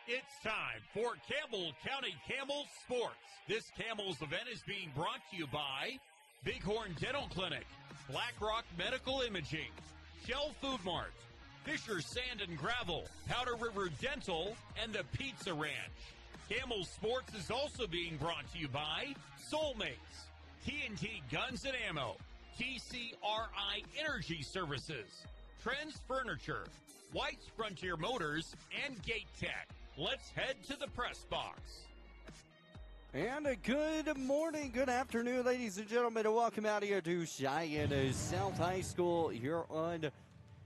It's time for Campbell County Camels Sports. This Camels event is being brought to you by Bighorn Dental Clinic, Black Rock Medical Imaging, Shell Food Mart, Fisher Sand and Gravel, Powder River Dental, and the Pizza Ranch. Camels Sports is also being brought to you by Soulmates, TNT Guns and Ammo, TCRI Energy Services, Trends Furniture, White's Frontier Motors, and Gate Tech. Let's head to the press box. And a good morning, good afternoon, ladies and gentlemen, and welcome out here to Cheyenne South High School here on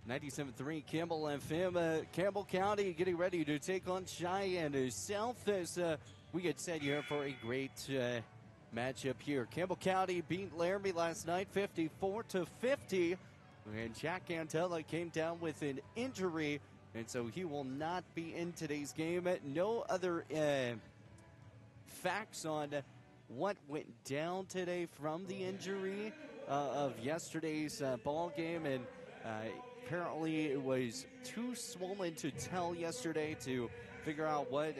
97.3 Campbell FM. Campbell County getting ready to take on Cheyenne South as we get set here for a great matchup here. Campbell County beat Laramie last night 54-50, and Jack Cantella came down with an injury, and so he will not be in today's game. No other facts on what went down today from the injury of yesterday's ball game, and apparently it was too swollen to tell yesterday to figure out what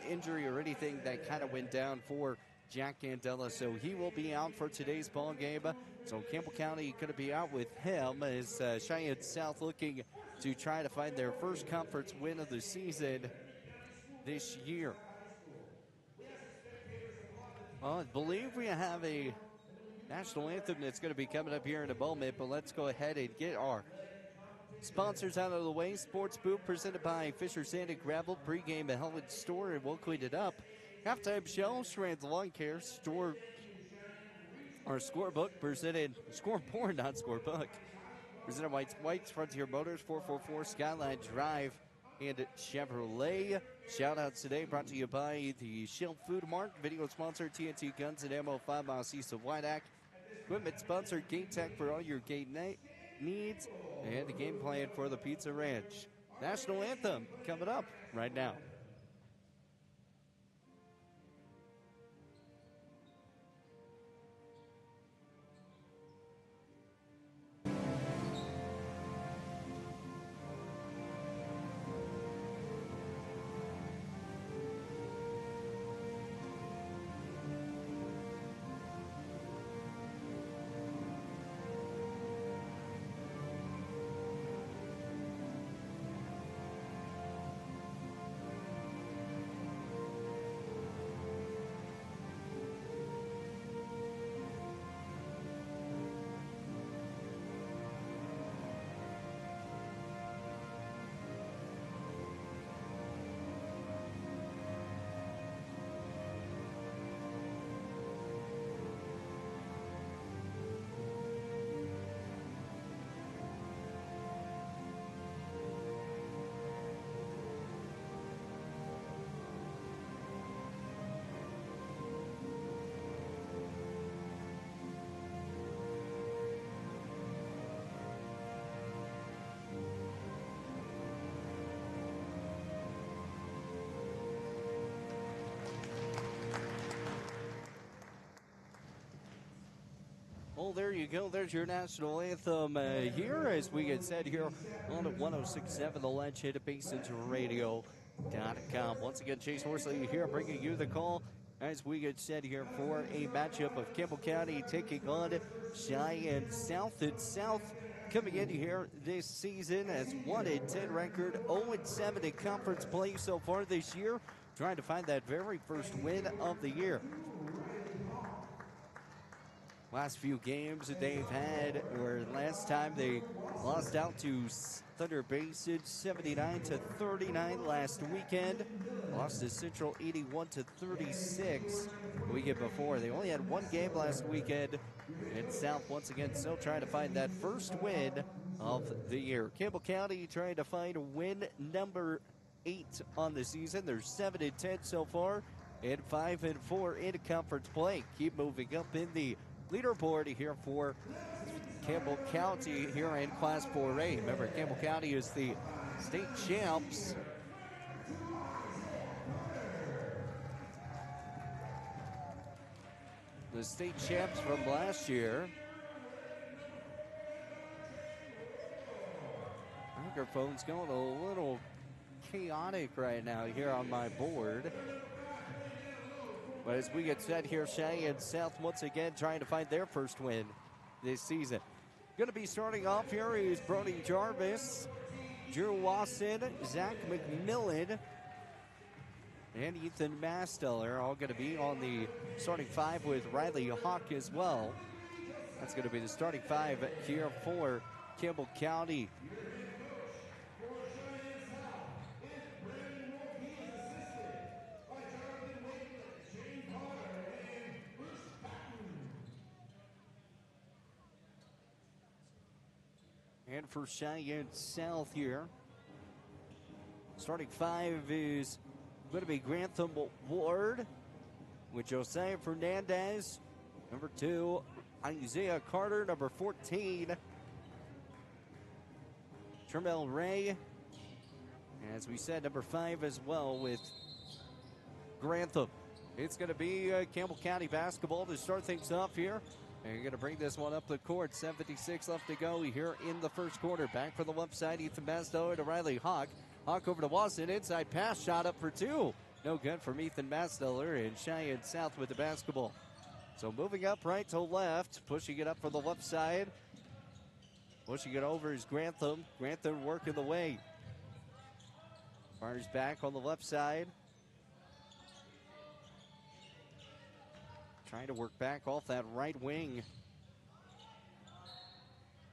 injury or anything that kind of went down for Jack Candela. So he will be out for today's ball game. So Campbell County going to be out with him as Cheyenne South looking to try to find their first conference win of the season this year. I believe we have a national anthem that's going to be coming up here in a moment, but let's go ahead and get our sponsors out of the way. Sports Booth presented by Fisher Sand and Gravel, pregame at Helen Store, and we'll clean it up. Halftime show, Strand's Lawn Care Store, our scorebook presented, scoreboard, not scorebook, presented by White's Frontier Motors, 444 Skyline Drive, and Chevrolet. Shout-outs today brought to you by the Shell Food Mart, video sponsor TNT Guns and Ammo, 5 miles east of Whiteack. Equipment sponsor Gate Tech for all your gate needs, and the game plan for the Pizza Ranch. National anthem coming up right now. Well, there you go. There's your national anthem here as we get set here on 106.7 The Ledge, at BasonsRadio.com. Once again, Chase Horsley here bringing you the call as we get set here for a matchup of Campbell County taking on Cheyenne South. And South coming in here this season as 1-10 record, 0-7 in conference play so far this year, trying to find that very first win of the year. Last few games that they've had, or last time they lost out to Thunder Basin 79-39 last weekend. Lost to Central 81-36 the weekend before. They only had one game last weekend, and South once again still trying to find that first win of the year. Campbell County trying to find win number 8 on the season. They're 7-10 so far, and 5-4 in conference play. Keep moving up in the leaderboard here for Campbell County here in Class 4A. Remember, Campbell County is the state champs. The state champs from last year. Microphone's going a little chaotic chaotic right now here on my board. But as we get set here, Cheyenne South once again trying to find their first win this season. Going to be starting off here is Brody Jarvis, Drew Wasson, Zach McMillan, and Ethan Masteller, all going to be on the starting five with Riley Hawk as well. That's going to be the starting five here for Campbell County. And for Cheyenne South here, starting five is going to be Grantham Ward with Josiah Fernandez. Number 2, Isaiah Carter. Number 14, Tremel Ray. And as we said, number 5 as well with Grantham. It's going to be Campbell County basketball to start things off here. And you're going to bring this one up the court. 7:56 left to go here in the first quarter. Back for the left side, Ethan Masteller to Riley Hawk. Hawk over to Wasson. Inside pass, shot up for 2. No good from Ethan Masteller, and Cheyenne South with the basketball. So moving up right to left, pushing it up for the left side. Pushing it over is Grantham. Grantham working the way. Fires back on the left side. Trying to work back off that right wing.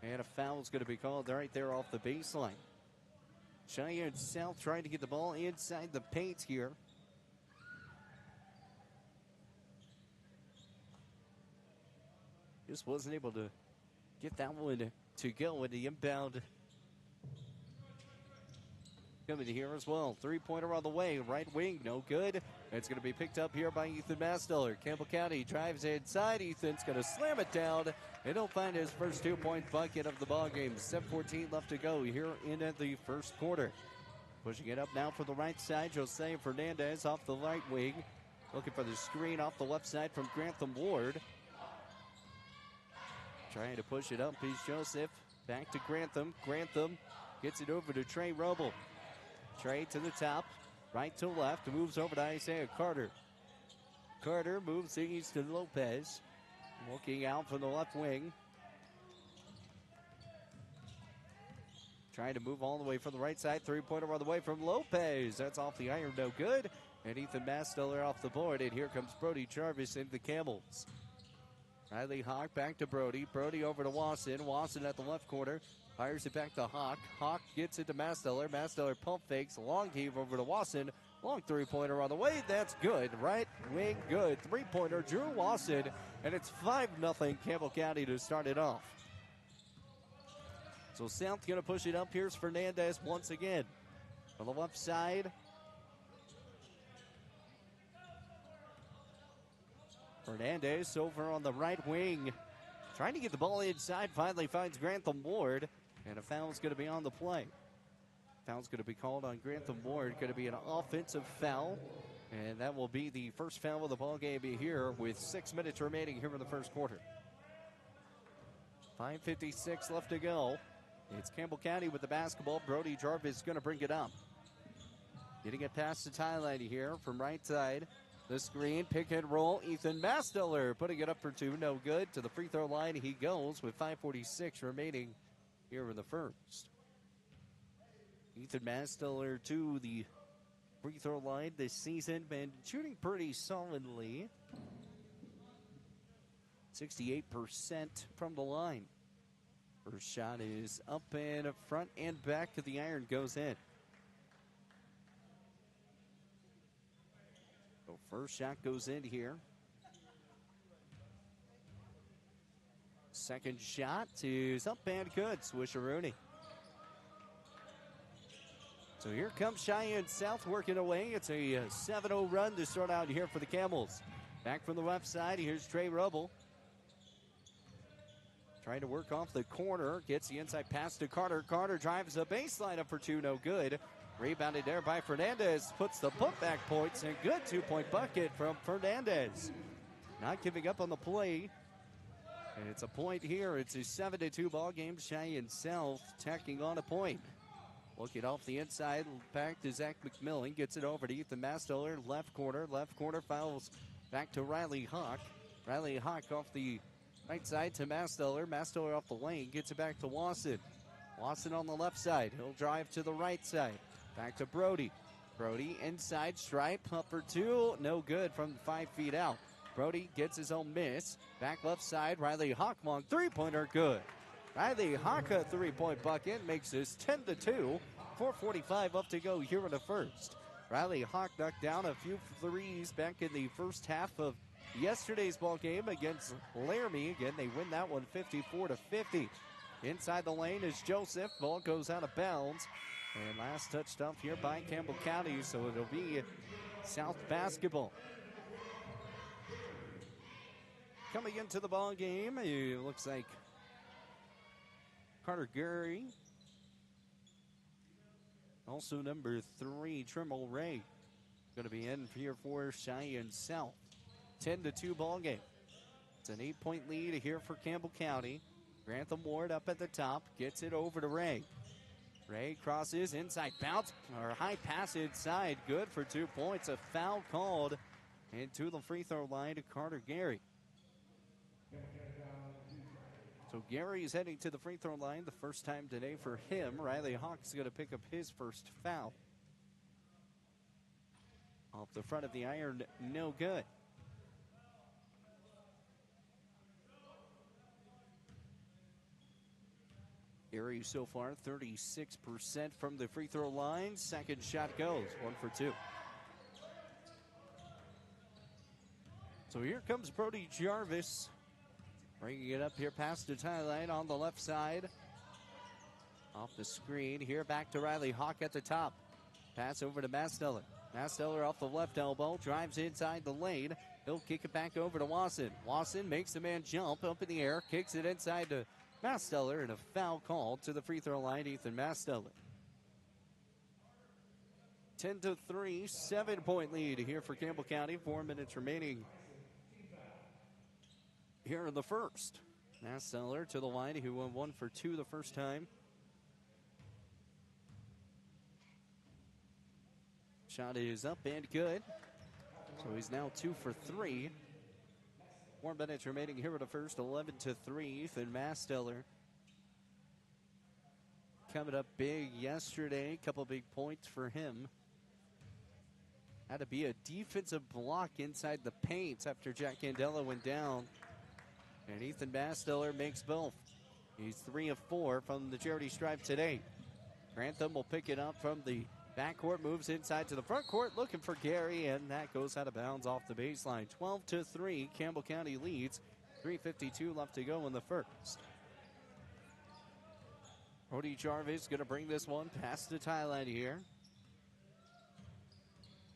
And a foul is going to be called right there off the baseline. Cheyenne South trying to get the ball inside the paint here. Just wasn't able to get that one to go in the inbound. Coming here as well. Three-pointer on the way. Right wing, no good. It's going to be picked up here by Ethan Masteller. Campbell County drives inside. Ethan's going to slam it down. And he'll find his first 2-point bucket of the ballgame. 7:14 left to go here in the first quarter. Pushing it up now for the right side. Jose Fernandez off the right wing. Looking for the screen off the left side from Grantham Ward. Trying to push it up is Joseph. Back to Grantham. Grantham gets it over to Trey Rubble. Trey to the top. Right to left. Moves over to Isaiah Carter. Carter moves to Easton Lopez. Looking out from the left wing. Trying to move all the way from the right side. Three-pointer on the way from Lopez. That's off the iron, no good. And Ethan Masteller off the board. And here comes Brody Jarvis in the Camels. Riley Hawk back to Brody. Brody over to Wasson. Wasson at the left corner. Fires it back to Hawk. Hawk gets it to Masteller. Masteller pump fakes. Long heave over to Wasson. Long three-pointer on the way. That's good. Right wing good. Three-pointer Drew Wasson. And it's 5-0 Campbell County to start it off. So South going to push it up. Here's Fernandez once again. On the left side. Fernandez over on the right wing. Trying to get the ball inside. Finally finds Grantham Ward. And a foul's going to be on the play. Foul's going to be called on Grantham Ward. Going to be an offensive foul. And that will be the first foul of the ballgame here with 6 minutes remaining here in the first quarter. 5:56 left to go. It's Campbell County with the basketball. Brody Jarvis is going to bring it up. Getting it past the tie line here from right side. The screen, pick and roll. Ethan Masteller putting it up for 2. No good. To the free throw line he goes with 5:46 remaining here in the first. Ethan Masteller to the free throw line this season. Been shooting pretty solidly. 68% from the line. First shot is up and front and back to the iron. Goes in. So first shot goes in here. Second shot is up and good. Swisheroonie. So here comes Cheyenne South working away. It's a 7-0 run to start out here for the Camels. Back from the left side, here's Trey Rubble. Trying to work off the corner. Gets the inside pass to Carter. Carter drives the baseline up for 2. No good. Rebounded there by Fernandez. Puts the putback points. And good 2-point bucket from Fernandez. Not giving up on the play. And it's a point here. It's a 7-2 ball game. Cheyenne South tacking on a point. Looking off the inside, back to Zach McMillan. Gets it over to Ethan Masteller. Left corner fouls back to Riley Hawk. Riley Hawk off the right side to Masteller. Masteller off the lane. Gets it back to Wasson. Wasson on the left side. He'll drive to the right side. Back to Brody. Brody inside stripe. Up for two. No good from 5 feet out. Brody gets his own miss. Back left side. Riley Hawk long three-pointer good. Riley Hawk a three-point bucket makes this 10-2. 4:45 up to go here in the first. Riley Hawk knocked down a few threes back in the first half of yesterday's ball game against Laramie. Again, they win that one 54-50. Inside the lane is Joseph. Ball goes out of bounds. And last touched off here by Campbell County, so it'll be South basketball. Coming into the ball game, it looks like Carter Gary. Also number 3, Trimble Ray, going to be in here for Cheyenne South. 10-2 ball game. It's an 8-point lead here for Campbell County. Grantham Ward up at the top, gets it over to Ray. Ray crosses inside, bounce, or high pass inside, good for 2 points. A foul called into the free throw line to Carter Gary. So Gary is heading to the free throw line the first time today for him. Riley Hawk's going to pick up his first foul. Off the front of the iron, no good. Gary so far 36% from the free throw line. Second shot goes, 1 for 2. So here comes Brody Jarvis. Bringing it up here past the tie line on the left side. Off the screen here, back to Riley Hawk at the top. Pass over to Masteller. Masteller off the left elbow, drives inside the lane. He'll kick it back over to Wasson. Wasson makes the man jump up in the air, kicks it inside to Masteller, and a foul called to the free throw line, Ethan Masteller. 10-3, 7-point lead here for Campbell County. 4 minutes remaining here in the first. Masteller to the line, who went 1 for 2 the first time. Shot is up and good. So he's now 2 for 3. 4 minutes remaining here in the first. 11-3. Ethan Masteller coming up big yesterday. Couple big points for him. Had to be a defensive block inside the paint after Jack Candela went down. And Ethan Masteller makes both. He's 3 of 4 from the charity stripe today. Grantham will pick it up from the backcourt, moves inside to the front court, looking for Gary, and that goes out of bounds off the baseline. 12-3, Campbell County leads. 3:52 left to go in the first. Brody Jarvis going to bring this one past the tie line here.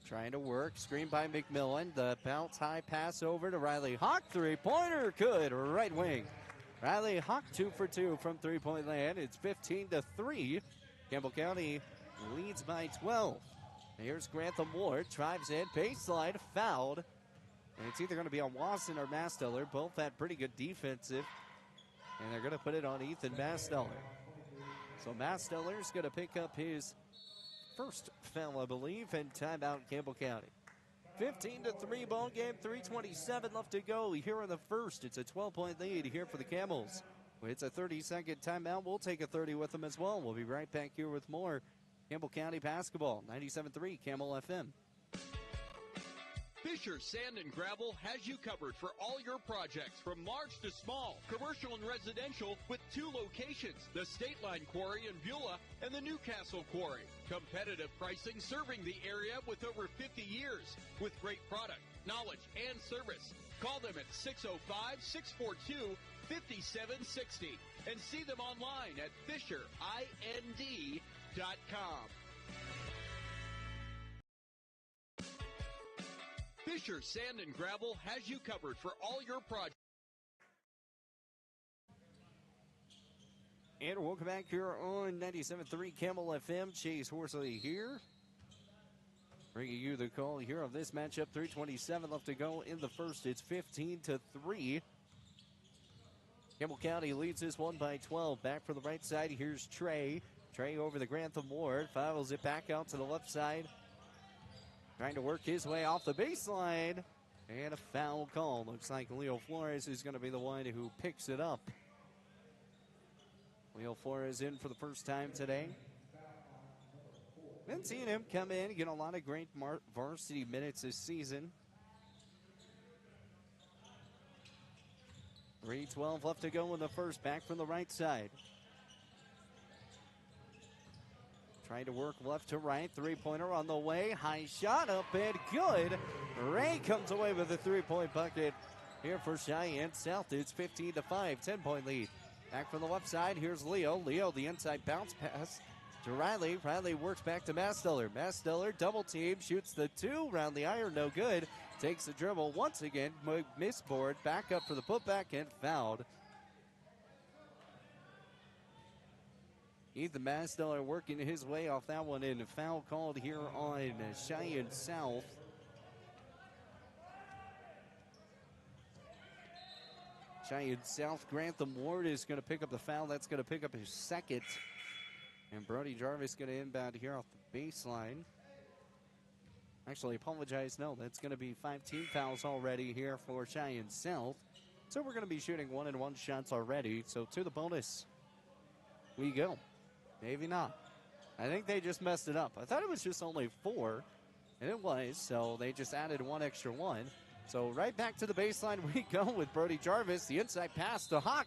Trying to work, screen by McMillan. The bounce high pass over to Riley Hawk. Three-pointer, good, right wing. Riley Hawk 2 for 2 from three-point land. It's 15-3. Campbell County leads by 12. Here's Grantham Ward, drives in, baseline, fouled. And it's either going to be on Wasson or Masteller. Both had pretty good defensive. And they're going to put it on Ethan Masteller. So Masteller's going to pick up his first foul, I believe, and timeout Campbell County. 15-3 ball game, 3:27 left to go here in the first. It's a 12-point lead here for the Camels. It's a 30-second timeout. We'll take a 30 with them as well. We'll be right back here with more Campbell County basketball. 97.3 Camel FM. Fisher Sand and Gravel has you covered for all your projects from large to small, commercial and residential, with 2 locations, the State Line Quarry in Beulah and the Newcastle Quarry. Competitive pricing serving the area with over 50 years, with great product, knowledge, and service. Call them at 605-642-5760 and see them online at FisherIND.com. Fisher Sand and Gravel has you covered for all your projects. And welcome back here on 97.3 Camel FM. Chase Horsley here, bringing you the call here of this matchup. 3:27 left to go in the first. It's 15-3. Campbell County leads this one by 12. Back for the right side, here's Trey. Trey over the Grantham Ward. Fouls it back out to the left side. Trying to work his way off the baseline. And a foul call. Looks like Leo Flores is going to be the one who picks it up. Leo Flores in for the first time today. Been seeing him come in, get a lot of great varsity minutes this season. 3:12 left to go in the first. Back from the right side. Trying to work left to right. Three-pointer on the way. High shot up and good. Ray comes away with a three-point bucket here for Cheyenne South. It's 15-5, 10-point lead. Back from the left side. Here's Leo. Leo, the inside bounce pass to Riley. Riley works back to Masteller. Masteller double team. Shoots the two. Round the iron. No good. Takes the dribble once again. Misboard. Back up for the putback and fouled. Ethan Masteller working his way off that one, and a foul called here on Cheyenne South. Cheyenne South, Grantham Ward is going to pick up the foul. That's going to pick up his second. And Brody Jarvis going to inbound here off the baseline. Actually, apologize. No, that's going to be 5 team fouls already here for Cheyenne South. So we're going to be shooting 1-and-1 shots already. So to the bonus we go. Maybe not. I think they just messed it up. I thought it was just only 4, and it was. So they just added one extra one. So right back to the baseline we go with Brody Jarvis. The inside pass to Hawk.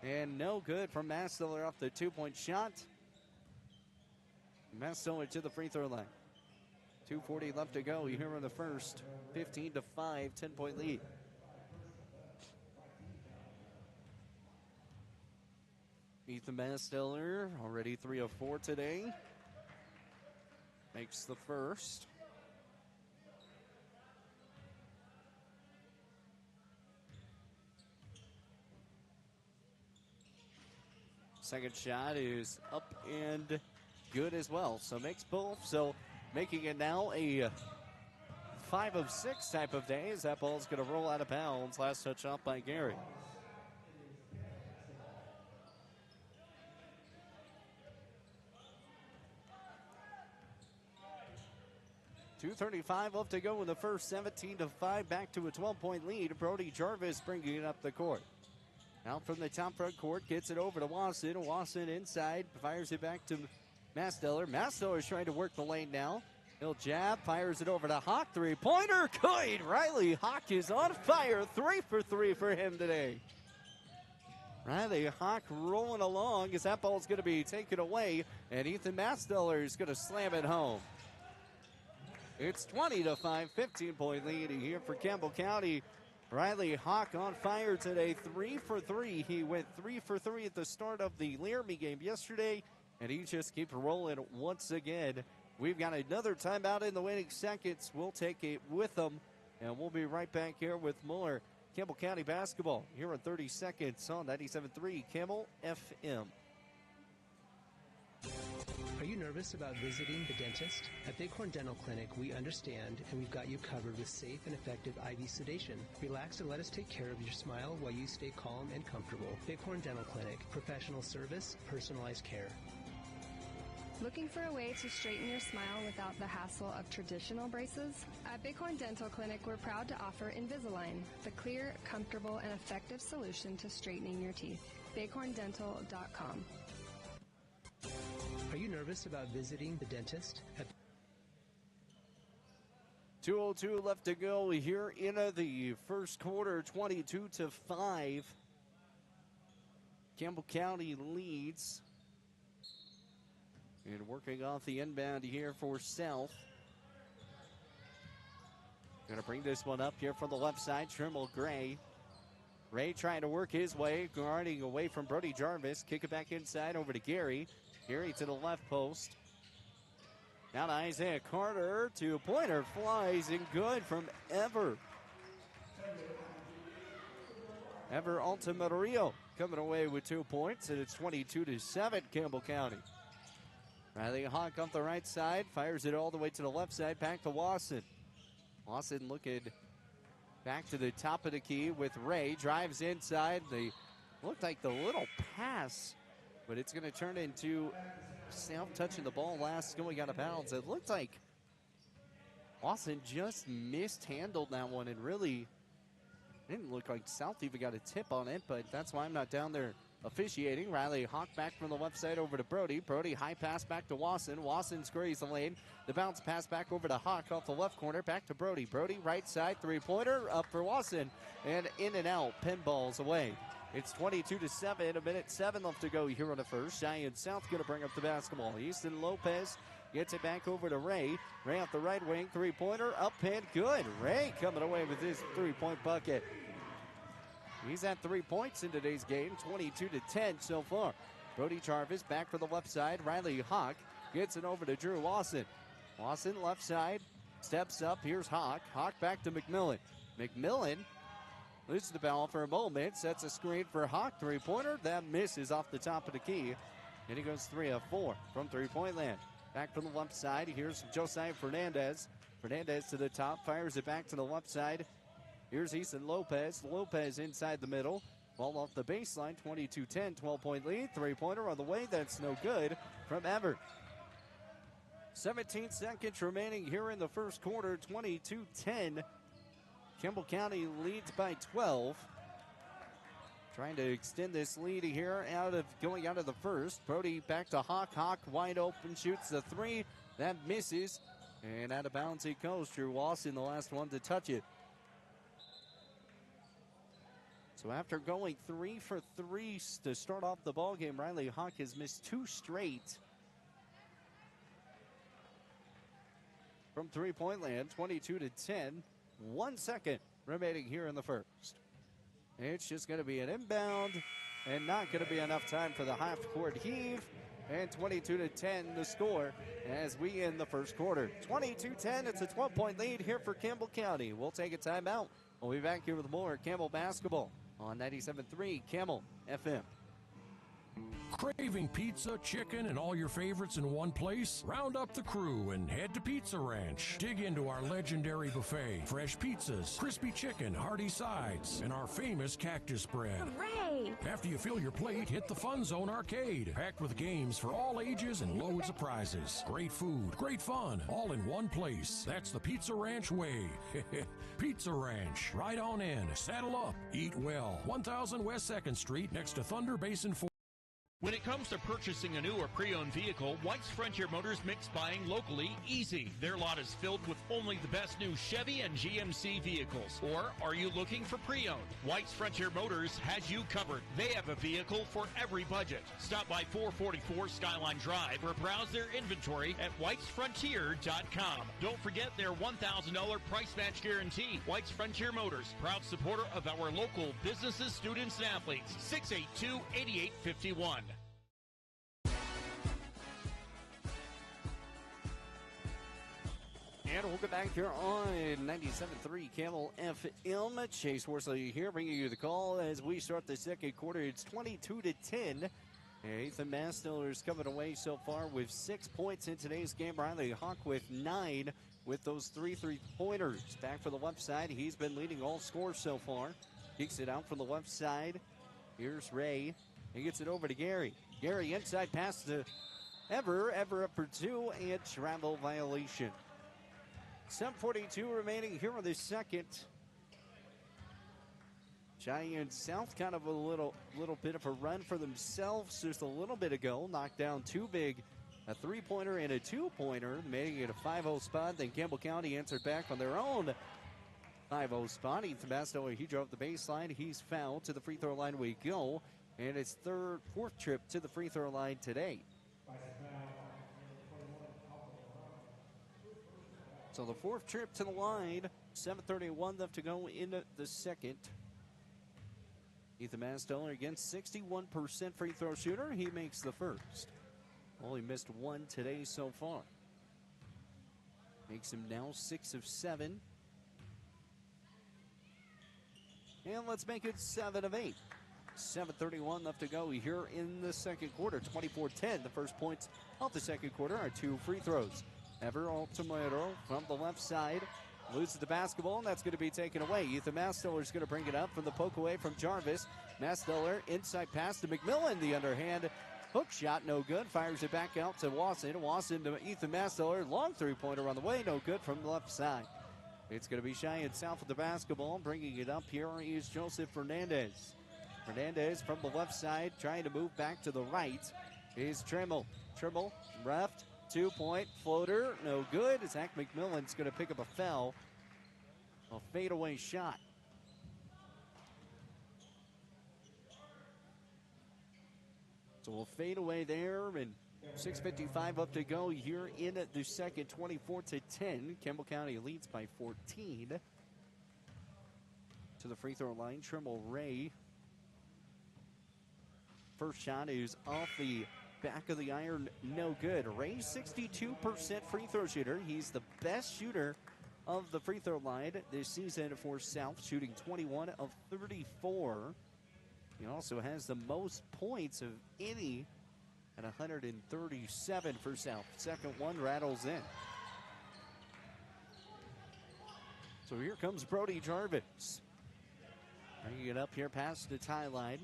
And no good from Masteller off the 2-point shot. Masteller to the free throw line. 2:40 left to go here in the first. 15-5, 10-point lead. Ethan Masteller, already 3 of 4 today. Makes the first. Second shot is up and good as well. So makes both. So making it now a 5 of 6 type of day as that ball's going to roll out of bounds. Last touch off by Gary. .235 left to go in the first. 17-5, back to a 12-point lead. Brody Jarvis bringing it up the court. Out from the top front court, gets it over to Wasson. Wasson inside, fires it back to Masteller. Masteller is trying to work the lane now. He'll jab, fires it over to Hawk. Three-pointer, good. Riley Hawk is on fire. 3 for 3 for him today. Riley Hawk rolling along as that ball's going to be taken away, and Ethan Masteller is going to slam it home. It's 20-5, 15-point lead here for Campbell County. Riley Hawk on fire today, 3 for 3. He went 3 for 3 at the start of the Laramie game yesterday, and he just keeps rolling once again. We've got another timeout in the waiting seconds. We'll take it with them, and we'll be right back here with more Campbell County basketball here in 30 seconds on 97.3 Campbell FM. Are you nervous about visiting the dentist? At Bighorn Dental Clinic, we understand and we've got you covered with safe and effective IV sedation. Relax and let us take care of your smile while you stay calm and comfortable. Bighorn Dental Clinic, professional service, personalized care. Looking for a way to straighten your smile without the hassle of traditional braces? At Bighorn Dental Clinic, we're proud to offer Invisalign, the clear, comfortable, and effective solution to straightening your teeth. bighorndental.com. Are you nervous about visiting the dentist? 2:02 left to go here in the first quarter, 22-5. Campbell County leads. And working off the inbound here for South. Going to bring this one up here from the left side. Trimble Gray. Ray trying to work his way, guarding away from Brody Jarvis. Kick it back inside over to Gary. Gary to the left post. Now to Isaiah Carter. Two-pointer flies and good from Ever. Ever Altamirano coming away with 2 points, and it's 22-7 Campbell County. Riley Hawk off the right side, fires it all the way to the left side, back to Wasson. Wasson looking back to the top of the key with Ray. Drives inside. They looked like the little pass, but it's going to turn into South touching the ball last, going out of bounds. It looked like Lawson just mishandled that one, and really didn't look like South even got a tip on it, but that's why I'm not down there officiating. Riley Hawk back from the left side over to Brody. Brody high pass back to Wasson. Wasson scurries the lane. The bounce pass back over to Hawk off the left corner. Back to Brody. Brody right side three-pointer up for Wasson. And in and out. Pinballs away. It's 22-7. A minute 7 left to go here on the first. Giant South going to bring up the basketball. Easton Lopez gets it back over to Ray. Ray off the right wing. Three-pointer up and good. Ray coming away with his three-point bucket. He's at 3 points in today's game, 22-10 so far. Brody Jarvis back for the left side. Riley Hawk gets it over to Drew Lawson. Lawson left side, steps up. Here's Hawk. Hawk back to McMillan. McMillan loses the ball for a moment, sets a screen for Hawk. Three-pointer, that misses off the top of the key. And he goes 3 of 4 from three-point land. Back from the left side, here's Josiah Fernandez. Fernandez to the top, fires it back to the left side. Here's Easton Lopez. Lopez inside the middle. Ball off the baseline. 22-10. 12-point lead. Three-pointer on the way. That's no good from Everett. 17 seconds remaining here in the first quarter. 22-10. Campbell County leads by 12. Trying to extend this lead here going out of the first. Brody back to Hawk. Hawk wide open. Shoots the three. That misses. And out of bounds he goes. Drew Lawson, the last one to touch it. So after going 3 for 3 to start off the ball game, Riley Hawk has missed 2 straight from three-point land. 22-10. 1 second remaining here in the first. It's just going to be an inbound and not going to be enough time for the half-court heave. And 22-10 the score as we end the first quarter. 22-10, it's a 12-point lead here for Campbell County. We'll take a timeout. We'll be back here with more Campbell basketball on 97.3 Camel FM. Craving pizza, chicken, and all your favorites in one place? Round up the crew and head to Pizza Ranch. Dig into our legendary buffet. Fresh pizzas, crispy chicken, hearty sides, and our famous cactus bread. Hooray! After you fill your plate, hit the Fun Zone Arcade. Packed with games for all ages and loads of prizes. Great food, great fun, all in one place. That's the Pizza Ranch way. Pizza Ranch. Ride on in, saddle up, eat well. 1000 West 2nd Street next to Thunder Basin 4. When it comes to purchasing a new or pre-owned vehicle, White's Frontier Motors makes buying locally easy. Their lot is filled with only the best new Chevy and GMC vehicles. Or are you looking for pre-owned? White's Frontier Motors has you covered. They have a vehicle for every budget. Stop by 444 Skyline Drive or browse their inventory at whitesfrontier.com. Don't forget their $1,000 price match guarantee. White's Frontier Motors, proud supporter of our local businesses, students, and athletes. 682-8851. And we'll get back here on 97.3 Camel FM. Chase Worsley here bringing you the call as we start the second quarter. It's 22-10. Ethan Mastiller coming away so far with 6 points in today's game. Riley Hawk with 9 with those 3 3-pointers. Back for the left side. He's been leading all scores so far. Kicks it out from the left side. Here's Ray. He gets it over to Gary. Gary inside pass to Ever up for 2 and travel violation. 7:42 remaining here in the second. Giant South kind of a little bit of a run for themselves just a little bit ago. Knocked down 2 big, a 3-pointer and a 2-pointer, making it a 5-0 spot. Then Campbell County answered back on their own 5-0 spot. Ethan Bastow, he drove the baseline. He's fouled. To the free throw line we go. And it's fourth trip to the free throw line today. So the fourth trip to the line. 7:31 left to go in the second. Ethan Mastoller again, 61% free throw shooter. He makes the first. Only missed 1 today so far. Makes him now 6 of 7. And let's make it 7 of 8. 7:31 left to go here in the second quarter. 24-10. The first points of the second quarter are 2 free throws. Ever Altamiro from the left side loses the basketball, and that's going to be taken away. Ethan Masteller is going to bring it up from the poke away from Jarvis. Masteller inside pass to McMillan. The underhand Hook shot, no good. Fires it back out to Wasson. Wasson to Ethan Masteller. Long three-pointer on the way, no good from the left side. It's going to be Cheyenne South with the basketball. Bringing it up here is Joseph Fernandez. Fernandez from the left side, trying to move back to the right, is Trimble. Trimble, left, 2-point floater, no good. Zach McMillan's going to pick up a foul. A fadeaway shot. So we'll fade away there, and 6:55 up to go here in the second, 24-10. Campbell County leads by 14. To the free throw line, Trimble Ray. First shot is off the back of the iron, no good. Ray, 62% free throw shooter. He's the best shooter of the free throw line this season for South, shooting 21 of 34. He also has the most points of any at 137 for South. Second one rattles in. So here comes Brody Jarvis. Bringing it up here past the tie line.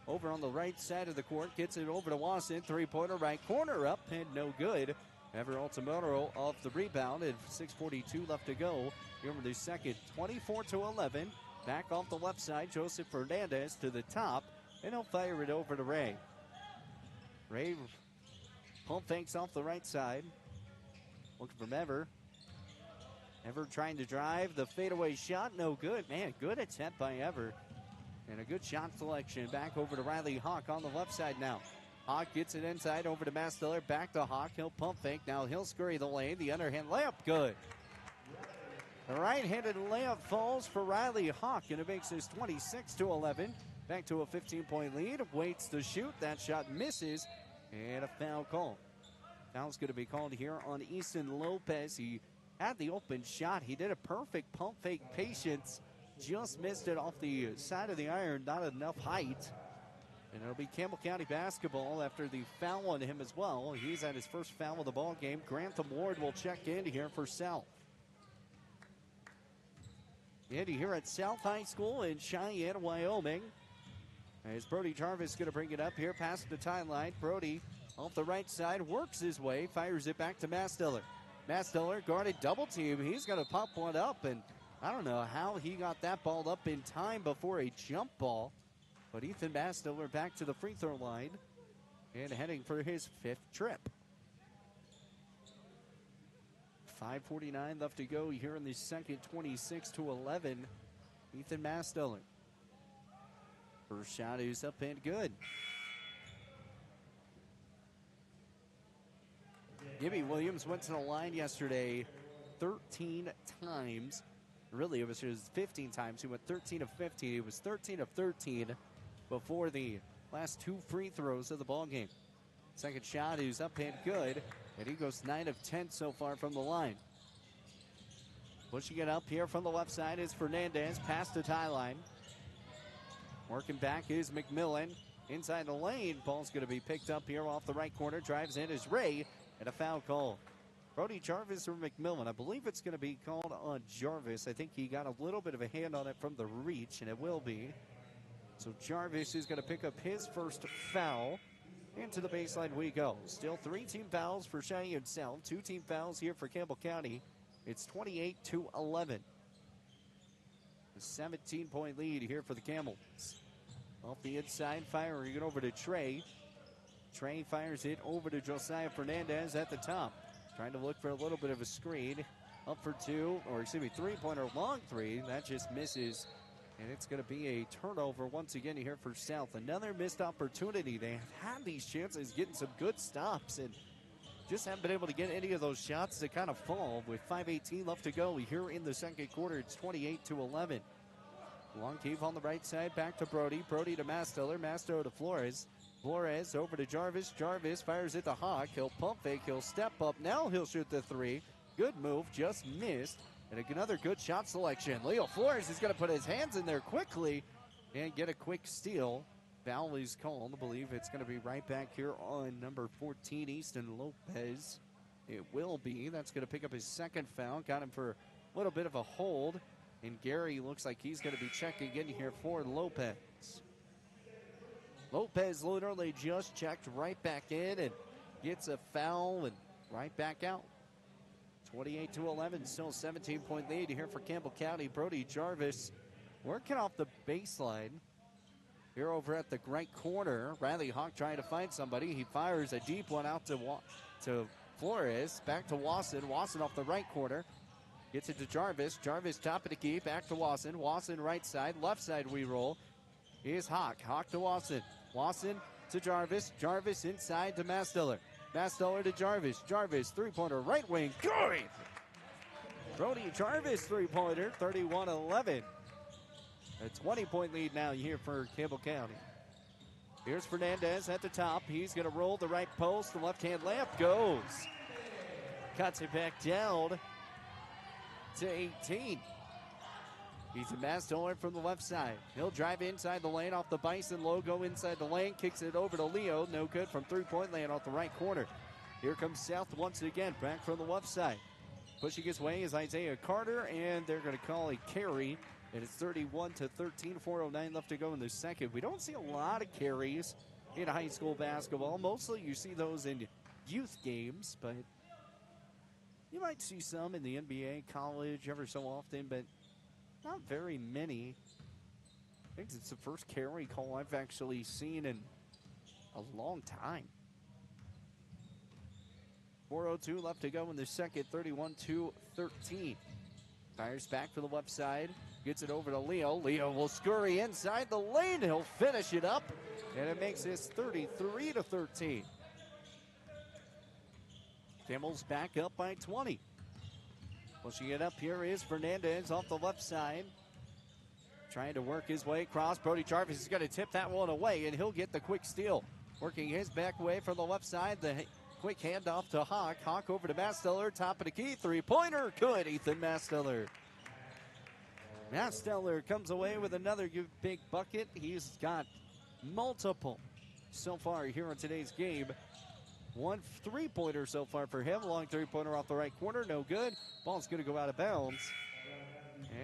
Over on the right side of the court, gets it over to Wasson. Three-pointer, right corner up, and no good. Ever Altamoro off the rebound, and 6:42 left to go. Here in the second, 24-11. Back off the left side, Joseph Fernandez to the top, and he'll fire it over to Ray. Ray pump fakes off the right side. Looking from Ever. Ever trying to drive. The fadeaway shot, no good. Man, good attempt by Ever. And a good shot selection. Back over to Riley Hawk on the left side now. Hawk gets it inside over to Mastiller. Back to Hawk. He'll pump fake. Now he'll scurry the lane. The underhand layup, good. The right-handed layup falls for Riley Hawk, and it makes this 26-11. Back to a 15-point lead. Waits to shoot. That shot misses. And a foul call. Foul's going to be called here on Easton Lopez. He had the open shot. He did a perfect pump fake patience. Just missed it off the side of the iron. Not enough height. And it'll be Campbell County basketball after the foul on him as well. He's at his first foul of the ball game. Grantham Ward will check in here for South. Andy here at South High School in Cheyenne, Wyoming. As Brody Jarvis going to bring it up here past the tie line. Brody off the right side, works his way, fires it back to Mastiller. Mastiller guarded double team. He's going to pop one up, and I don't know how he got that ball up in time before a jump ball. But Ethan Mastiller back to the free throw line and heading for his fifth trip. 5:49 left to go here in the second, 26-11. Ethan Mastiller. First shot is up and good. Gibby Williams went to the line yesterday 13 times. Really, it was just 15 times. He went 13 of 15. He was 13 of 13 before the last two free throws of the ball game. Second shot is up and good, and he goes 9 of 10 so far from the line. Pushing it up here from the left side is Fernandez past the tie line. Working back is McMillan. Inside the lane, ball's going to be picked up here off the right corner. Drives in is Ray, and a foul call. Brody Jarvis or McMillan. I believe it's going to be called on Jarvis. I think he got a little bit of a hand on it from the reach, and it will be. So Jarvis is going to pick up his first foul. And to the baseline we go. Still 3 team fouls for Cheyenne South. 2 team fouls here for Campbell County. It's 28-11. A 17-point lead here for the Camels. Off the inside, firing it over to Trey. Trey fires it over to Josiah Fernandez at the top. Trying to look for a little bit of a screen. Up for 2, or excuse me, 3-pointer, long 3. That just misses. And it's going to be a turnover once again here for South. Another missed opportunity. They have had these chances, getting some good stops, and just haven't been able to get any of those shots to kind of fall. With 5:18 left to go here in the second quarter, it's 28-11. Long keep on the right side, back to Brody. Brody to Mastiller. Mastiller to Flores. Flores over to Jarvis. Jarvis fires it to Hawk. He'll pump fake. He'll step up. Now he'll shoot the 3. Good move, just missed. And another good shot selection. Leo Flores is going to put his hands in there quickly and get a quick steal. Foul is called. I believe it's going to be right back here on number 14, Easton Lopez. It will be. That's going to pick up his second foul. Got him for a little bit of a hold. And Gary looks like he's going to be checking in here for Lopez. Lopez literally just checked right back in and gets a foul and right back out. 28-11, still a 17-point lead here for Campbell County. Brody Jarvis working off the baseline. Here over at the right corner, Riley Hawk trying to find somebody. He fires a deep one out to Flores. Back to Wasson. Wasson off the right corner. Gets it to Jarvis. Jarvis top of the key. Back to Wasson. Wasson right side. Left side we roll. Here's Hawk. Hawk to Wasson. Wasson to Jarvis. Jarvis inside to Mastiller. Mastiller to Jarvis. Jarvis three-pointer right wing. Good! Brody Jarvis three-pointer. 31-11. A 20-point lead now here for Campbell County. Here's Fernandez at the top. He's going to roll the right post. The left-hand layup goes. Cuts it back down to 18. He's a Mastiller from the left side. He'll drive inside the lane off the Bison logo inside the lane. Kicks it over to Leo. No good from three-point land off the right corner. Here comes South once again. Back from the left side. Pushing his way is Isaiah Carter, and they're going to call a carry. And it's 31-13, 4:09 left to go in the second. We don't see a lot of carries in high school basketball. Mostly you see those in youth games, but you might see some in the NBA, college, ever so often, but not very many. I think it's the first carry call I've actually seen in a long time. 4:02 left to go in the second, 31-13. Fires back to the left side. Gets it over to Leo. Leo will scurry inside the lane. He'll finish it up. And it makes this 33-13. Campbell's back up by 20. Pushing it up here is Fernandez off the left side. Trying to work his way across. Brody Jarvis is going to tip that one away, and he'll get the quick steal. Working his back way from the left side. The quick handoff to Hawk. Hawk over to Mastiller. Top of the key. Three-pointer. Good, Ethan Mastiller. Mastiller comes away with another big bucket. He's got multiple so far here in today's game. One three-pointer so far for him. Long three-pointer off the right corner. No good. Ball's going to go out of bounds.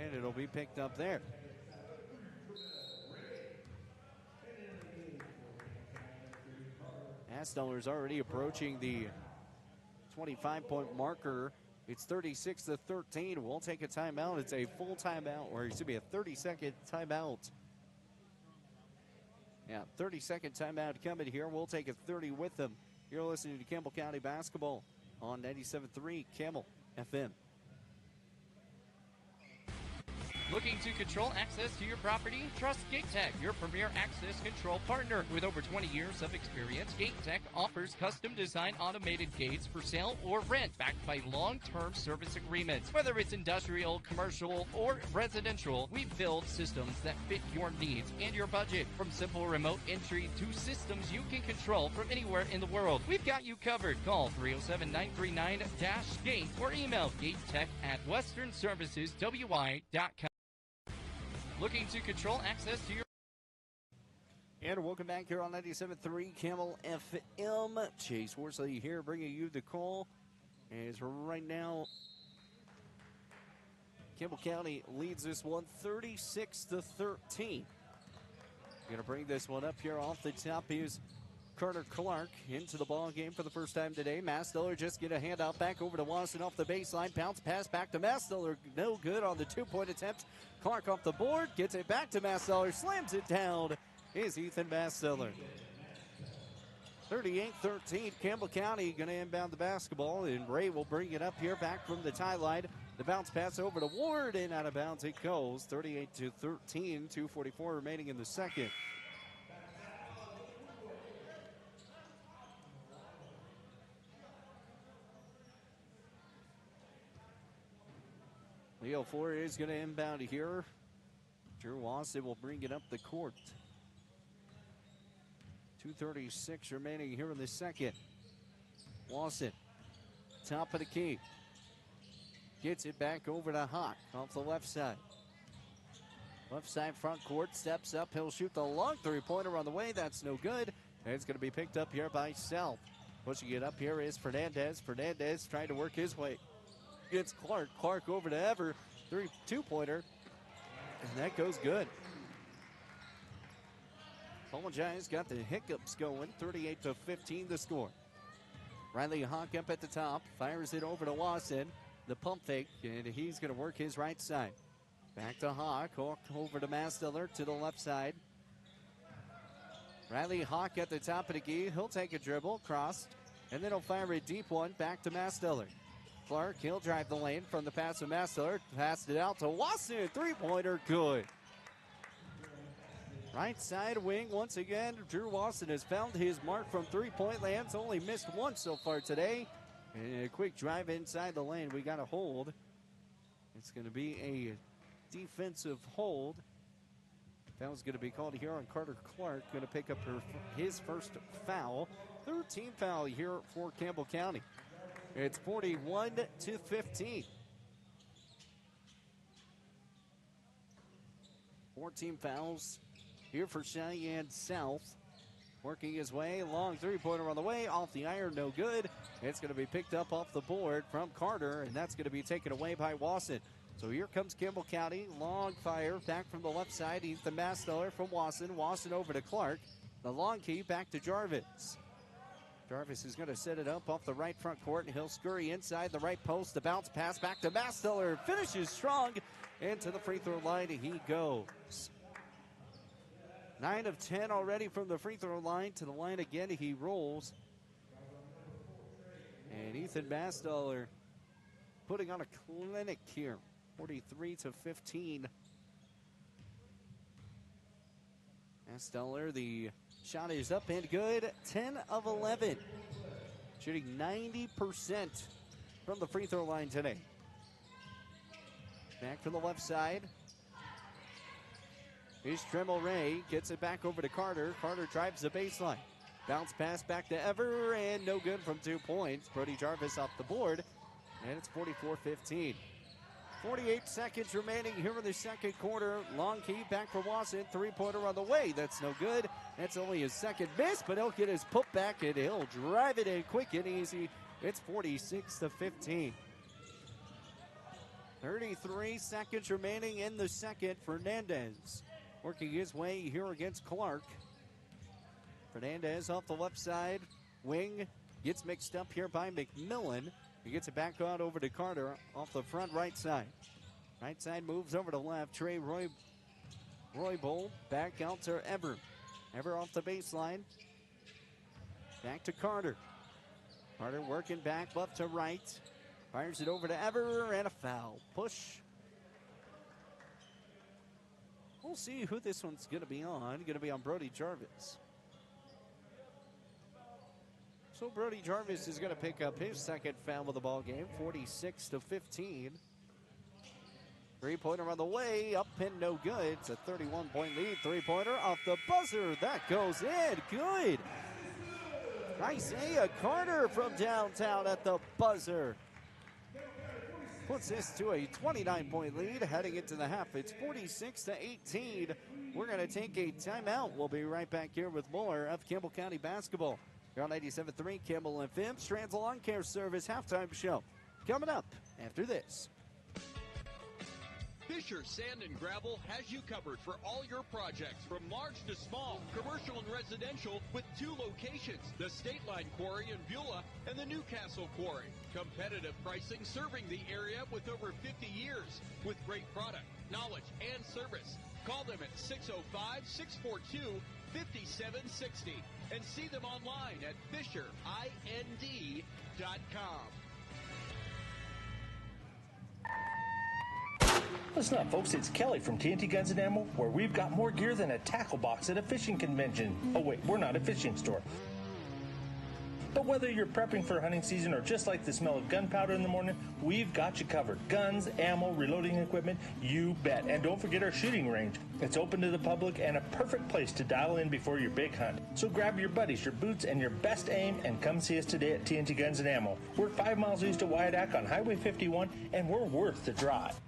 And it'll be picked up there. Mastiller's already approaching the 25-point marker. It's 36-13. We'll take a timeout. It's a full timeout, or it should be a 30-second timeout. Yeah, 30-second timeout coming here. We'll take a 30 with them. You're listening to Campbell County Basketball on 97.3 Camel FM. Looking to control access to your property? Trust GateTech, your premier access control partner. With over 20 years of experience, GateTech offers custom designed automated gates for sale or rent, backed by long-term service agreements. Whether it's industrial, commercial, or residential, we build systems that fit your needs and your budget. From simple remote entry to systems you can control from anywhere in the world, we've got you covered. Call 307-939-GATE or email gatetech@westernserviceswi.com. Looking to control access to your... And welcome back here on 97.3 Camel FM. Chase Worsley here bringing you the call. As right now, Campbell County leads this one 36-13. Going to bring this one up here off the top. Here's Carter Clark into the ball game for the first time today. Mastiller just get a handout back over to Watson off the baseline. Bounce pass back to Mastiller. No good on the two-point attempt. Clark off the board. Gets it back to Mastiller. Slams it down. Is Ethan Mastiller. 38-13. Campbell County going to inbound the basketball, and Ray will bring it up here back from the tie line. The bounce pass over to Ward, and out of bounds it goes. 38-13. 2:44 remaining in the second. Leo Flores is going to inbound here. Drew Wasson will bring it up the court. 2:36 remaining here in the second. Wasson, top of the key. Gets it back over to Hawk off the left side. Left side front court, steps up. He'll shoot the long three-pointer on the way. That's no good. And it's going to be picked up here by South. Pushing it up here is Fernandez. Fernandez trying to work his way. Gets Clark. Clark over to Ever. Two-pointer. And that goes good. Apologize, got the hiccups going. 38-15 the score. Riley Hawk up at the top, fires it over to Wasson. The pump fake, and he's going to work his right side. Back to Hawk, Hawk over to Mastiller to the left side. Riley Hawk at the top of the key. He'll take a dribble, crossed, and then he'll fire a deep one back to Mastiller. Clark, he'll drive the lane from the pass to Mastiller. Passed it out to Wasson. Three-pointer, good. Right side wing, once again, Drew Wasson has found his mark from three-point lands. Only missed one so far today. And a quick drive inside the lane. We got a hold. It's going to be a defensive hold. Foul's going to be called here on Carter Clark. Going to pick up his first foul. Third team foul here for Campbell County. It's 41-15. 14 fouls here for Cheyenne South. Working his way, long three-pointer on the way, off the iron, no good. It's going to be picked up off the board from Carter, and that's going to be taken away by Wasson. So here comes Campbell County, long fire, back from the left side. He's the Mastiller from Wasson. Wasson over to Clark. The long key back to Jarvis. Jarvis is going to set it up off the right front court, and he'll scurry inside the right post. The bounce pass back to Mastiller. Finishes strong, and to the free throw line he goes. 9 of 10 already from the free throw line. To the line again, he rolls. And Ethan Mastiller putting on a clinic here. 43-15. Mastiller, the shot is up and good. 10 of 11. Shooting 90% from the free throw line today. Back from the left side. Here's Tremel Ray, gets it back over to Carter. Carter drives the baseline. Bounce pass back to Ever, and no good from 2 points. Brody Jarvis off the board, and it's 44-15. 48 seconds remaining here in the second quarter. Long key back for Wasson. Three-pointer on the way. That's no good. That's only his second miss, but he'll get his putback, and he'll drive it in quick and easy. It's 46-15. 33 seconds remaining in the second. Fernandez working his way here against Clark. Fernandez off the left side. Wing gets mixed up here by McMillan. He gets it back out over to Carter off the front right side. Right side moves over to left. Trey Roybal back out to Ever. Ever off the baseline. Back to Carter. Carter working back left to right. Fires it over to Ever, and a foul. Push. We'll see who this one's going to be on. Going to be on Brody Jarvis. So Brody Jarvis is going to pick up his second foul of the ball game. 46-15. Three-pointer on the way. Up and no good. It's a 31-point lead. Three-pointer off the buzzer. That goes in. Good. Isaiah Carter from downtown at the buzzer. Puts this to a 29-point lead heading into the half. It's 46-18. We're going to take a timeout. We'll be right back here with more of Campbell County basketball. You're on 97.3 Campbell and Phipps Trans Lawn Care Service halftime show. Coming up after this. Fisher Sand and Gravel has you covered for all your projects, from large to small, commercial and residential, with 2 locations, the State Line Quarry in Beulah and the Newcastle Quarry. Competitive pricing serving the area with over 50 years, with great product, knowledge, and service. Call them at 605-642-5760 and see them online at FisherIND.com. Listen up, folks. It's Kelly from TNT Guns and Ammo, where we've got more gear than a tackle box at a fishing convention. Oh, wait, we're not a fishing store. But whether you're prepping for hunting season or just like the smell of gunpowder in the morning, we've got you covered. Guns, ammo, reloading equipment, you bet. And don't forget our shooting range. It's open to the public and a perfect place to dial in before your big hunt. So grab your buddies, your boots, and your best aim and come see us today at TNT Guns and Ammo. We're 5 miles east of Wyandotte on Highway 51, and we're worth the drive.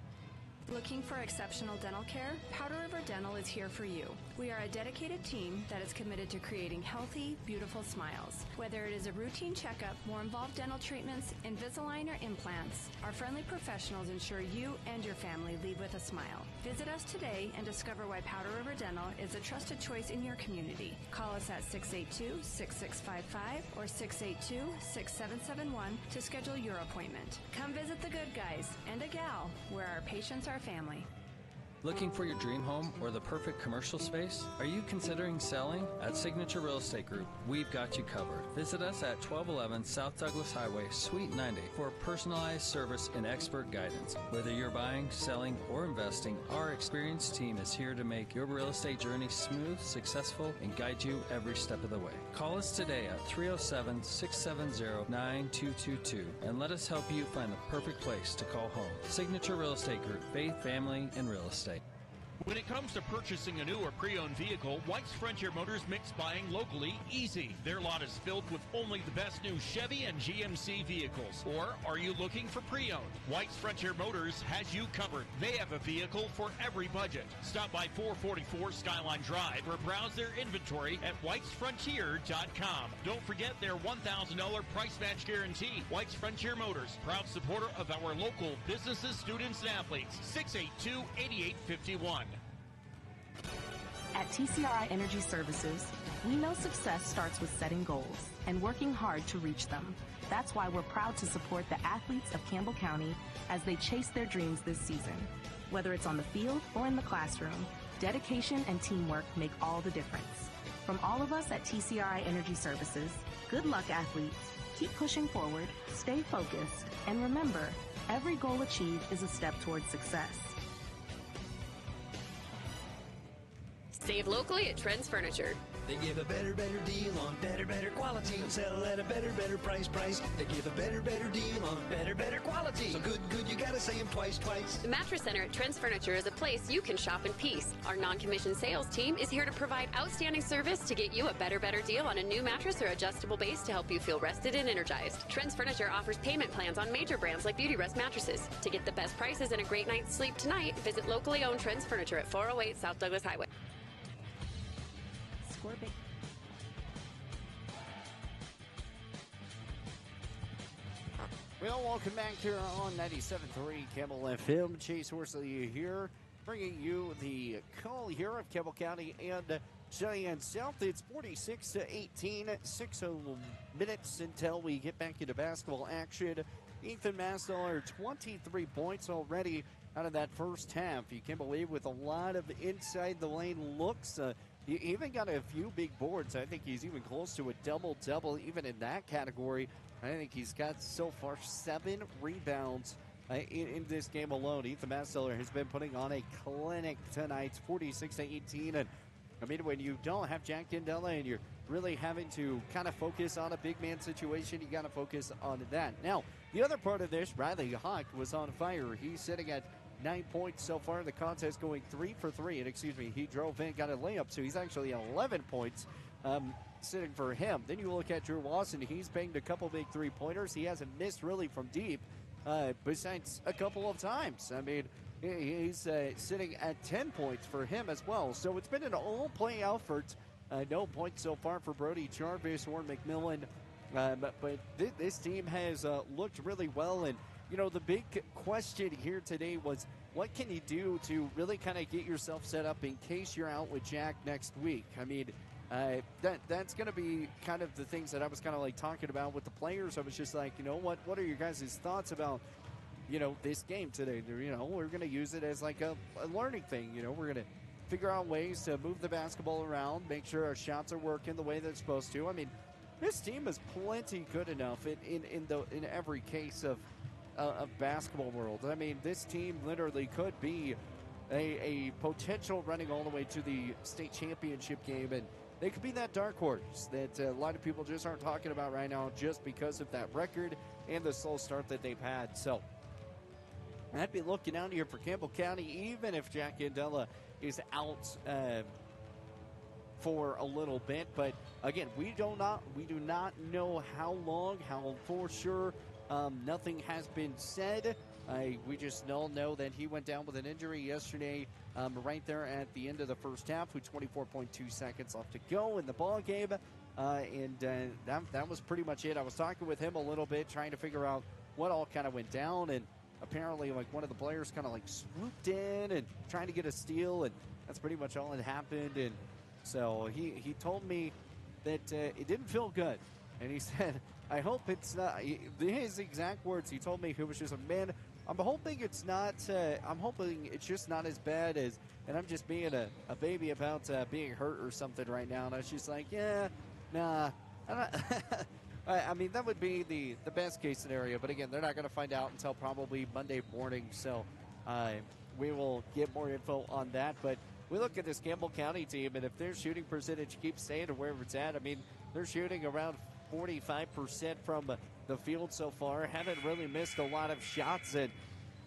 Looking for exceptional dental care? Powder River Dental is here for you. We are a dedicated team that is committed to creating healthy, beautiful smiles. Whether it is a routine checkup, more involved dental treatments, Invisalign, or implants, our friendly professionals ensure you and your family leave with a smile. Visit us today and discover why Powder River Dental is a trusted choice in your community. Call us at 682-6655 or 682-6771 to schedule your appointment. Come visit the good guys and a gal where our patients are family. Looking for your dream home or the perfect commercial space? Are you considering selling? At Signature Real Estate Group, we've got you covered. Visit us at 1211 South Douglas Highway, Suite 90 for personalized service and expert guidance. Whether you're buying, selling, or investing, our experienced team is here to make your real estate journey smooth, successful, and guide you every step of the way. Call us today at 307-670-9222 and let us help you find the perfect place to call home. Signature Real Estate Group, faith, family, and real estate. When it comes to purchasing a new or pre-owned vehicle, White's Frontier Motors makes buying locally easy. Their lot is filled with only the best new Chevy and GMC vehicles. Or are you looking for pre-owned? White's Frontier Motors has you covered. They have a vehicle for every budget. Stop by 444 Skyline Drive or browse their inventory at whitesfrontier.com. Don't forget their $1,000 price match guarantee. White's Frontier Motors, proud supporter of our local businesses, students, and athletes. 682-8851. At TCRI Energy Services, we know success starts with setting goals and working hard to reach them. That's why we're proud to support the athletes of Campbell County as they chase their dreams this season. Whether it's on the field or in the classroom, dedication and teamwork make all the difference. From all of us at TCRI Energy Services, good luck, athletes. Keep pushing forward, stay focused, and remember, every goal achieved is a step towards success. Save locally at Trends Furniture. They give a better deal on better quality. Sell at a better price. They give a better deal on better quality. So good, you gotta say them twice. The Mattress Center at Trends Furniture is a place you can shop in peace. Our non-commissioned sales team is here to provide outstanding service to get you a better deal on a new mattress or adjustable base to help you feel rested and energized. Trends Furniture offers payment plans on major brands like Beauty Rest mattresses. To get the best prices and a great night's sleep tonight, visit locally owned Trends Furniture at 408 South Douglas Highway. Well, welcome back here on 97.3 Campbell FM. Chase Horsley here, bringing you the call here of Campbell County and Cheyenne South. It's 46-18, 6 minutes until we get back into basketball action. Ethan Masdollar, 23 points already out of that first half. You can believe, with a lot of inside the lane looks. He even got a few big boards. I think he's even close to a double-double even in that category. I think he's got so far 7 rebounds in this game alone. Ethan Masdollar has been putting on a clinic tonight, 46-18. And I mean, when you don't have Jack Candela and you're really having to kind of focus on a big man situation, you got to focus on that. Now, the other part of this, Riley Hawk was on fire. He's sitting at 9 points so far in the contest, going 3 for 3. And he drove in, got a layup, so he's actually at 11 points sitting for him. Then you look at Drew Lawson. He's banged a couple big three-pointers. He hasn't missed really from deep, besides a couple of times. I mean, he's sitting at 10 points for him as well. So it's been an all-play effort. No points so far for Brody Jarvis or McMillan. But this team has looked really well. And, you know, the big question here today was, what can you do to really kind of get yourself set up in case you're out with Jack next week? I mean, that's going to be kind of the things that I was kind of like talking about with the players. I was just like, you know, what are your guys' thoughts about, you know, this game today? You know, we're going to use it as like a learning thing. You know, we're going to figure out ways to move the basketball around, make sure our shots are working the way they're supposed to. I mean, this team is plenty good enough in every case of basketball world. I mean, this team literally could be a potential running all the way to the state championship game, and they could be that dark horse that a lot of people just aren't talking about right now just because of that record and the slow start that they've had. So I'd be looking out here for Campbell County, even if Jack Candela is out for a little bit. But again, we do not know how long, how for sure. Nothing has been said. We just know that he went down with an injury yesterday, right there at the end of the first half with 24.2 seconds left to go in the ball game. That was pretty much it. I was talking with him a little bit, trying to figure out what all kind of went down, and apparently like one of the players kind of like swooped in and trying to get a steal, and that's pretty much all that happened. And so he told me that it didn't feel good, and he said, I hope it's not, his exact words, he told me, he was just a man, I'm hoping it's not, I'm hoping it's just not as bad as, and I'm just being a baby about being hurt or something right now. And I was just like, yeah, nah. I mean, that would be the best case scenario. But again, they're not going to find out until probably Monday morning. So we will get more info on that. But we look at this Campbell County team, and if their shooting percentage keeps staying wherever it's at, I mean, they're shooting around 45% from the field so far. Haven't really missed a lot of shots, and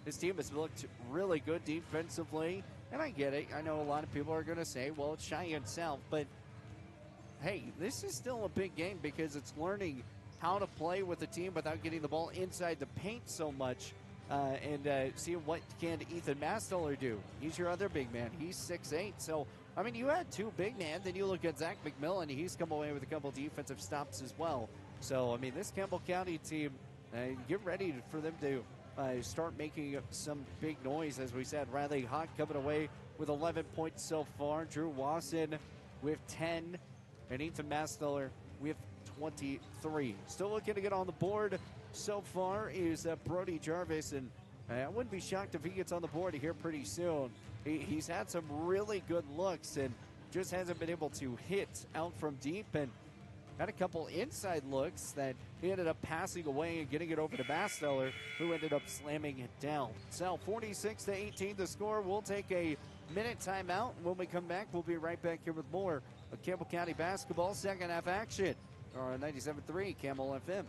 this team has looked really good defensively. And I get it. I know a lot of people are going to say, well, it's Cheyenne South, but hey, this is still a big game because it's learning how to play with the team without getting the ball inside the paint so much, and see what can Ethan Masteller do. He's your other big man. He's 6'8". So, I mean, you had two big men. Then you look at Zach McMillan. He's come away with a couple defensive stops as well. So, I mean, this Campbell County team, get ready for them to start making some big noise. As we said, Riley Hawk coming away with 11 points so far. Drew Wasson with 10. And Ethan Masteller with 23. Still looking to get on the board so far is Brody Jarvis, and I wouldn't be shocked if he gets on the board here pretty soon. He's had some really good looks and just hasn't been able to hit out from deep, and had a couple inside looks that he ended up passing away and getting it over to Masteller, who ended up slamming it down. So 46-18 the score. We'll take a minute timeout. When we come back, we'll be right back here with more of Campbell County basketball second half action on 97.3 Camel FM.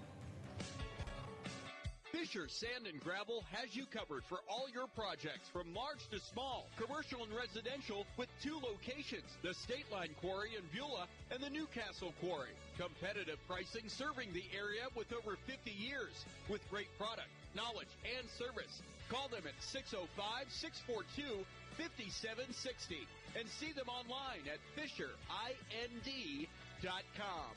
Fisher Sand and Gravel has you covered for all your projects from large to small, commercial and residential, with 2 locations, the State Line Quarry in Beulah and the Newcastle Quarry. Competitive pricing serving the area with over 50 years, with great product, knowledge, and service. Call them at 605-642-5760 and see them online at FisherIND.com.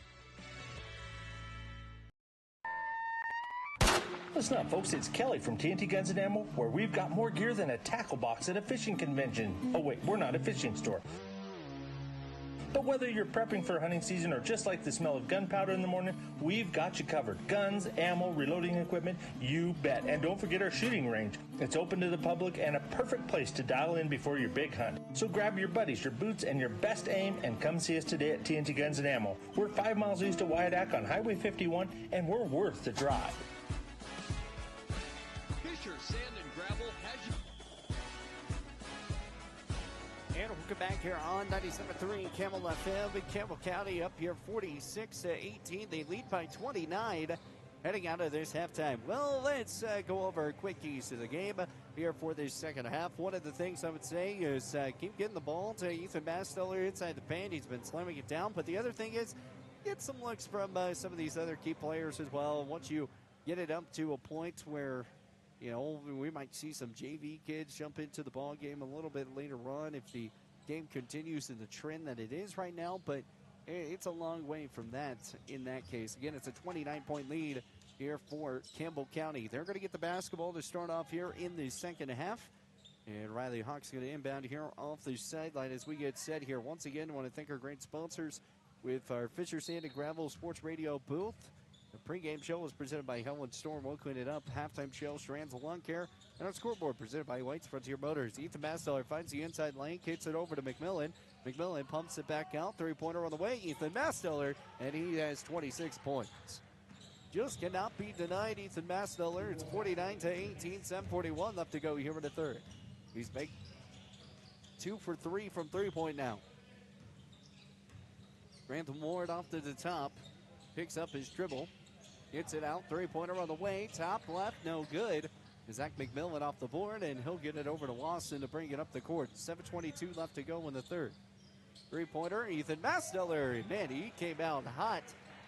Listen up, folks. It's Kelly from TNT Guns and Ammo, where we've got more gear than a tackle box at a fishing convention. Oh, wait, we're not a fishing store. But whether you're prepping for hunting season or just like the smell of gunpowder in the morning, we've got you covered. Guns, ammo, reloading equipment, you bet. And don't forget our shooting range. It's open to the public and a perfect place to dial in before your big hunt. So grab your buddies, your boots, and your best aim and come see us today at TNT Guns and Ammo. We're 5 miles east of Wyandotte on Highway 51, and we're worth the drive. Fisher Sand and Gravel has you. And welcome back here on 97.3 Camel FM. In Campbell County up here 46-18. They lead by 29 heading out of this halftime. Well, let's go over quick keys to the game here for this second half. One of the things I would say is keep getting the ball to Ethan Masteller inside the paint. He's been slamming it down. But the other thing is get some looks from some of these other key players as well. Once you get it up to a point where, you know, we might see some JV kids jump into the ball game a little bit later on if the game continues in the trend that it is right now. But it's a long way from that in that case. Again, it's a 29-point lead here for Campbell County. They're going to get the basketball to start off here in the second half. And Riley Hawk's going to inbound here off the sideline as we get set here. Once again, I want to thank our great sponsors with our Fisher Sand and Gravel Sports Radio booth. The pregame show was presented by Helen Storm. We'll clean it up. Halftime show, Strands Lawn Care. And our scoreboard presented by White's Frontier Motors. Ethan Masteller finds the inside lane, kicks it over to McMillan. McMillan pumps it back out. Three-pointer on the way. Ethan Masteller, and he has 26 points. Just cannot be denied, Ethan Masteller. It's 49-18, 7:41 left to go here in the third. He's made 2 for 3 from three-point now. Grantham Ward off to the top. Picks up his dribble. Gets it out. Three-pointer on the way. Top left, no good. Zach McMillan off the board, and he'll get it over to Lawson to bring it up the court. 7:22 left to go in the third. Three-pointer, Ethan Masteller. Man, he came out hot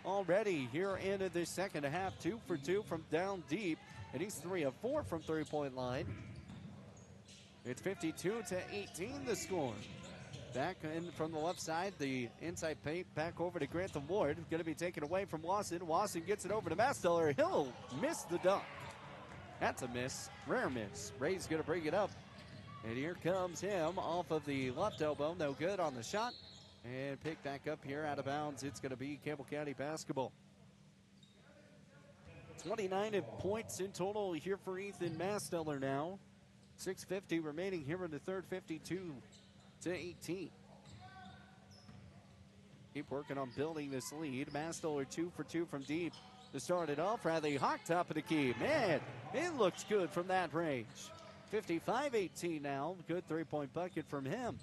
already here into the second half. 2 for 2 from down deep, and he's 3 of 4 from three-point line. It's 52-18 the score. Back in from the left side, the inside paint back over to Grantham Ward. Going to be taken away from Wasson. Wasson gets it over to Masteller. He'll miss the dunk. That's a miss, rare miss. Ray's going to bring it up. And here comes him off of the left elbow. No good on the shot. And pick back up here out of bounds. It's going to be Campbell County basketball. 29 points in total here for Ethan Masteller now. 6:50 remaining here in the third, 52-18. Keep working on building this lead. Masteller 2 for 2 from deep to start it off. Radley Hawk top of the key. Man, it looks good from that range. 55-18 now. Good three-point bucket from him.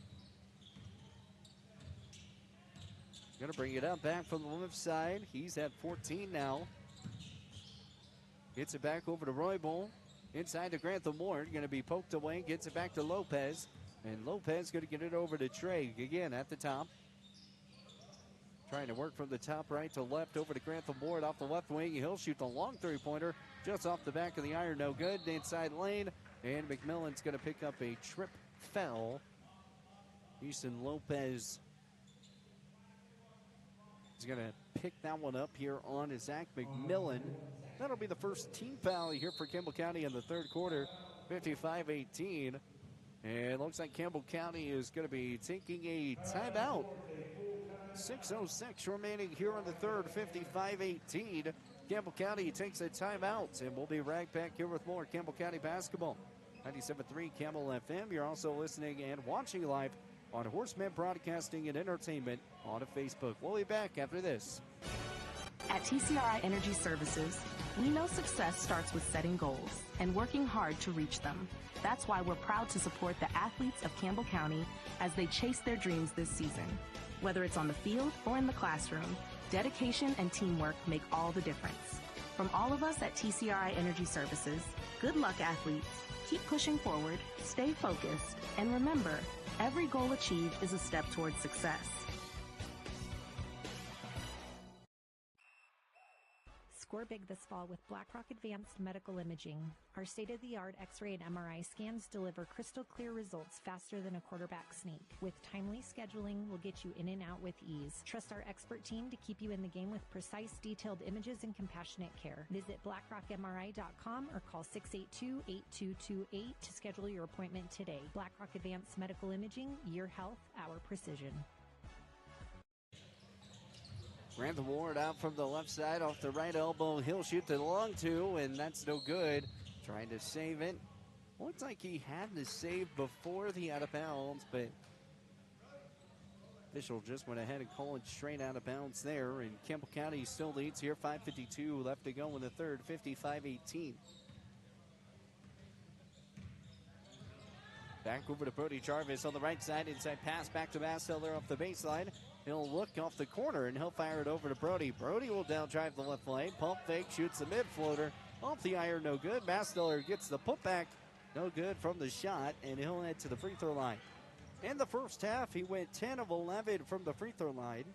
Going to bring it up back from the left side. He's at 14 now. Gets it back over to Roybal. Inside to Grantham Ward. Going to be poked away. Gets it back to Lopez. And Lopez going to get it over to Trey. Again at the top. Trying to work from the top right to left over to Grantham Ward off the left wing. He'll shoot the long three-pointer just off the back of the iron. No good. Inside lane. And McMillan's going to pick up a trip foul. Houston Lopez is going to pick that one up here on Zach McMillan. That'll be the first team foul here for Campbell County in the third quarter. 55-18. And it looks like Campbell County is going to be taking a timeout. 6:06 remaining here in the third, 55-18. Campbell County takes a timeout, and we'll be right back here with more Campbell County basketball. 97.3 Campbell FM. You're also listening and watching live on Horseman Broadcasting and Entertainment on Facebook. We'll be back after this. At TCRI Energy Services, we know success starts with setting goals and working hard to reach them. That's why we're proud to support the athletes of Campbell County as they chase their dreams this season. Whether it's on the field or in the classroom, dedication and teamwork make all the difference. From all of us at TCRI Energy Services, good luck, athletes. Keep pushing forward, stay focused, and remember, every goal achieved is a step towards success. Score big this fall with BlackRock Advanced Medical Imaging. Our state-of-the-art X-ray and MRI scans deliver crystal clear results faster than a quarterback sneak. With timely scheduling, we'll get you in and out with ease. Trust our expert team to keep you in the game with precise, detailed images and compassionate care. Visit blackrockmri.com or call 682-8228 to schedule your appointment today. BlackRock Advanced Medical Imaging, your health, our precision. Grantham Ward out from the left side off the right elbow. He'll shoot the long two, and that's no good. Trying to save it. Looks like he had the save before the out of bounds, but official just went ahead and called it straight out of bounds there. And Campbell County still leads here. 5:52 left to go in the third. 55-18. Back over to Brody Jarvis on the right side. Inside pass back to Masteller off the baseline. He'll look off the corner, and he'll fire it over to Brody. Brody will down drive the left lane. Pump fake, shoots the mid floater. Off the iron, no good. Masteller gets the putback. No good from the shot, and he'll head to the free throw line. In the first half, he went 10 of 11 from the free throw line.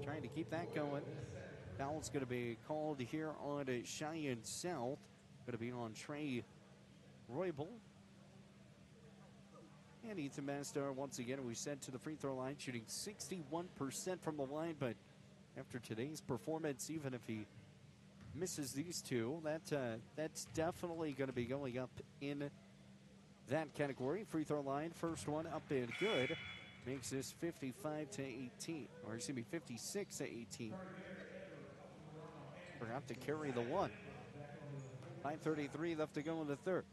Trying to keep that going. Foul's going to be called here on Cheyenne South. Going to be on Trey Roybal. And Ethan Masteller, once again, we said to the free throw line, shooting 61% from the line. But after today's performance, even if he misses these two, that's definitely going to be going up in that category. Free throw line, first one up and good. Makes this 55-18, or excuse me, 56-18. Forgot to carry the one. 5:33 left to go in the third.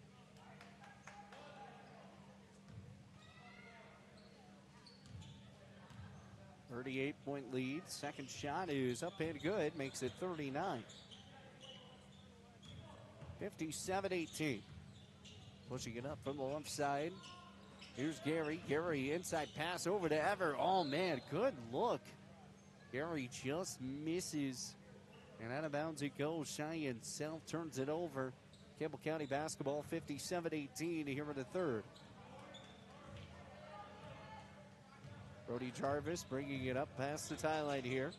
.38 lead. Second shot is up and good. Makes it 39. 57-18. Pushing it up from the left side. Here's Gary. Gary inside pass over to Ever. Oh, man, good look. Gary just misses. And out of bounds it goes. Cheyenne South turns it over. Campbell County basketball 57-18 here in the third. Brody Jarvis bringing it up past the tie line here.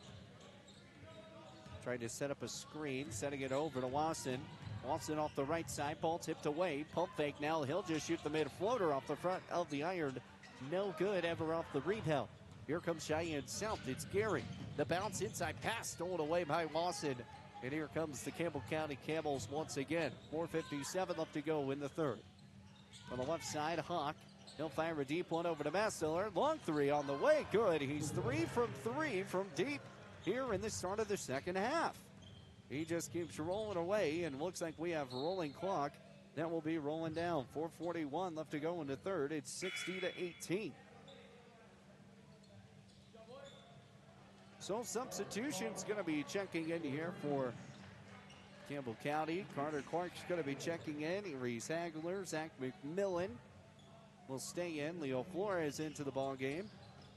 Trying to set up a screen, setting it over to Watson. Watson off the right side, ball tipped away. Pump fake now, he'll just shoot the mid floater off the front of the iron. No good, ever off the rebound. Here comes Cheyenne South, it's Gary. The bounce inside pass stolen away by Watson. And here comes the Campbell County Camels once again. 4:57 left to go in the third. On the left side, Hawk. He'll fire a deep one over to Mastiller. Long three on the way, good. He's 3 from deep here in the start of the second half. He just keeps rolling away, and looks like we have a rolling clock. That will be rolling down. 4:41 left to go in the third. It's 60-18. So substitution's going to be checking in here for Campbell County. Carter Clark's going to be checking in. Reese Hagler, Zach McMillan will stay in. Leo Flores into the ball game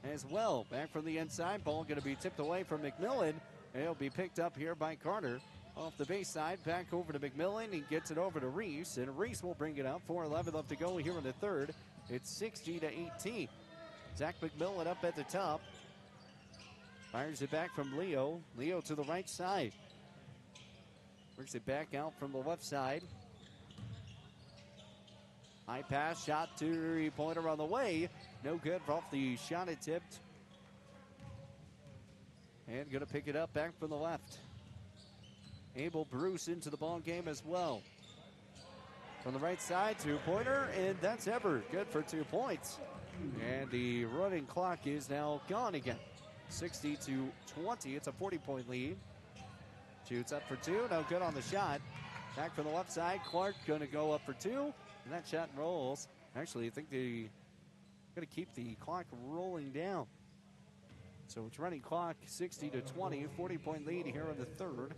as well. Back from the inside, ball going to be tipped away from McMillan. And it'll be picked up here by Carter. Off the base side, back over to McMillan. He gets it over to Reese, and Reese will bring it up. 4:11 left to go here in the third. It's 60-18. Zach McMillan up at the top. Fires it back from Leo. Leo to the right side. Works it back out from the left side. High pass, shot, three-pointer on the way. No good off the shot it tipped. And going to pick it up back from the left. Abel Bruce into the ball game as well. From the right side, two-pointer, and that's ever good for 2 points. And the running clock is now gone again. 60-20, it's a 40-point lead. Shoots up for two, no good on the shot. Back from the left side, Clark going to go up for two, and that shot rolls. Actually, I think they're going to keep the clock rolling down. So it's running clock 60-20, 40-point lead here in the third.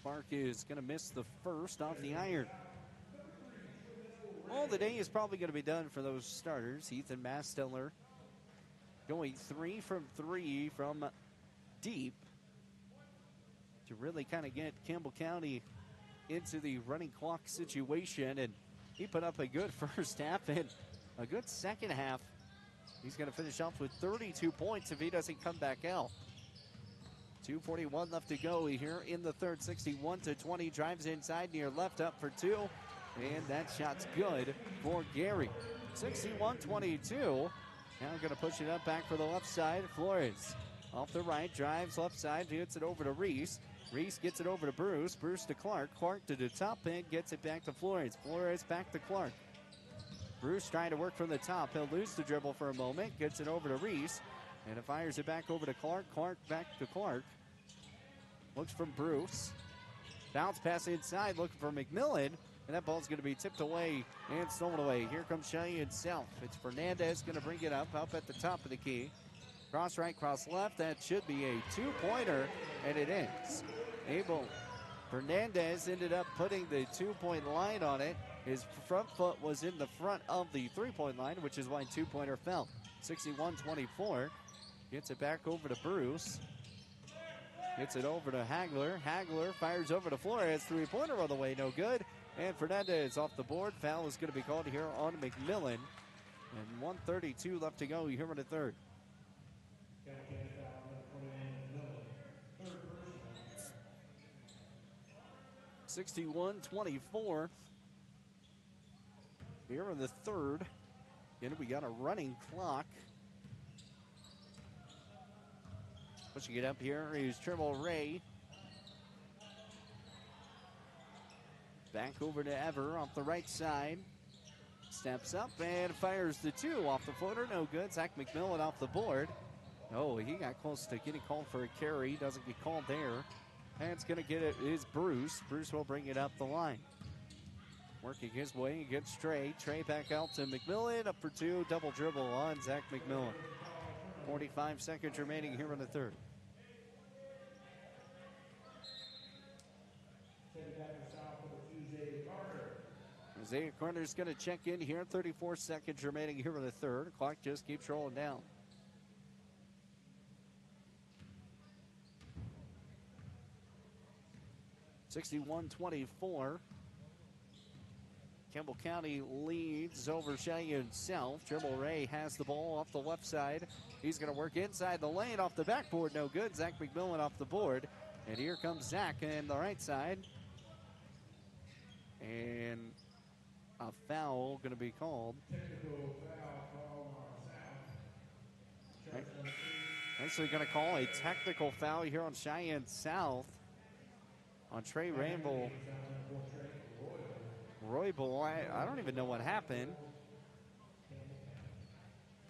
Clark is going to miss the first off the iron. All the day is probably going to be done for those starters. Ethan Mastiller going 3 from 3 from deep to really kind of get Campbell County into the running clock situation. And he put up a good first half and a good second half. He's going to finish off with 32 points if he doesn't come back out. 2:41 left to go here in the third. 61-20. Drives inside near left, up for two. And that shot's good for Gary. 61-22. Now going to push it up back for the left side. Flores off the right, drives left side, hits it over to Reese. Reese gets it over to Bruce. Bruce to Clark. Clark to the top end, gets it back to Flores. Flores back to Clark. Bruce trying to work from the top. He'll lose the dribble for a moment, gets it over to Reese, and it fires it back over to Clark. Clark back to Clark. Looks from Bruce. Bounce pass inside, looking for McMillan. And that ball's going to be tipped away and stolen away. Here comes Cheyenne South. It's Fernandez going to bring it up at the top of the key. Cross right, cross left. That should be a two-pointer, and it ends. Abel Fernandez ended up putting the two-point line on it. His front foot was in the front of the three-point line, which is why two-pointer fell. 61-24. Gets it back over to Bruce. Gets it over to Hagler. Hagler fires over to Flores. Three-pointer on the way, no good. And Fernandez off the board. Foul is going to be called here on McMillan. And 1:32 left to go here in the third. (61-24) here in the third. And we got a running clock. Pushing it up here is Trimble Ray. Back over to Ever off the right side. Steps up and fires the two off the floater. No good. Zach McMillan off the board. Oh, he got close to getting called for a carry. Doesn't get called there. And it's going to get it is Bruce. Bruce will bring it up the line. Working his way against Trey. Trey back out to McMillan. Up for two. Double dribble on Zach McMillan. 45 seconds remaining here in the third. Isaiah Carter's going to check in here. 34 seconds remaining here in the third. Clock just keeps rolling down. (61-24). Campbell County leads over Cheyenne South. Dribble Ray has the ball off the left side. He's going to work inside the lane off the backboard. No good. Zach McMillan off the board. And here comes Zach in the right side. And a foul going to be called. Actually going to call a technical foul here on Cheyenne South on Trey Rainbow. Roybal, I don't even know what happened.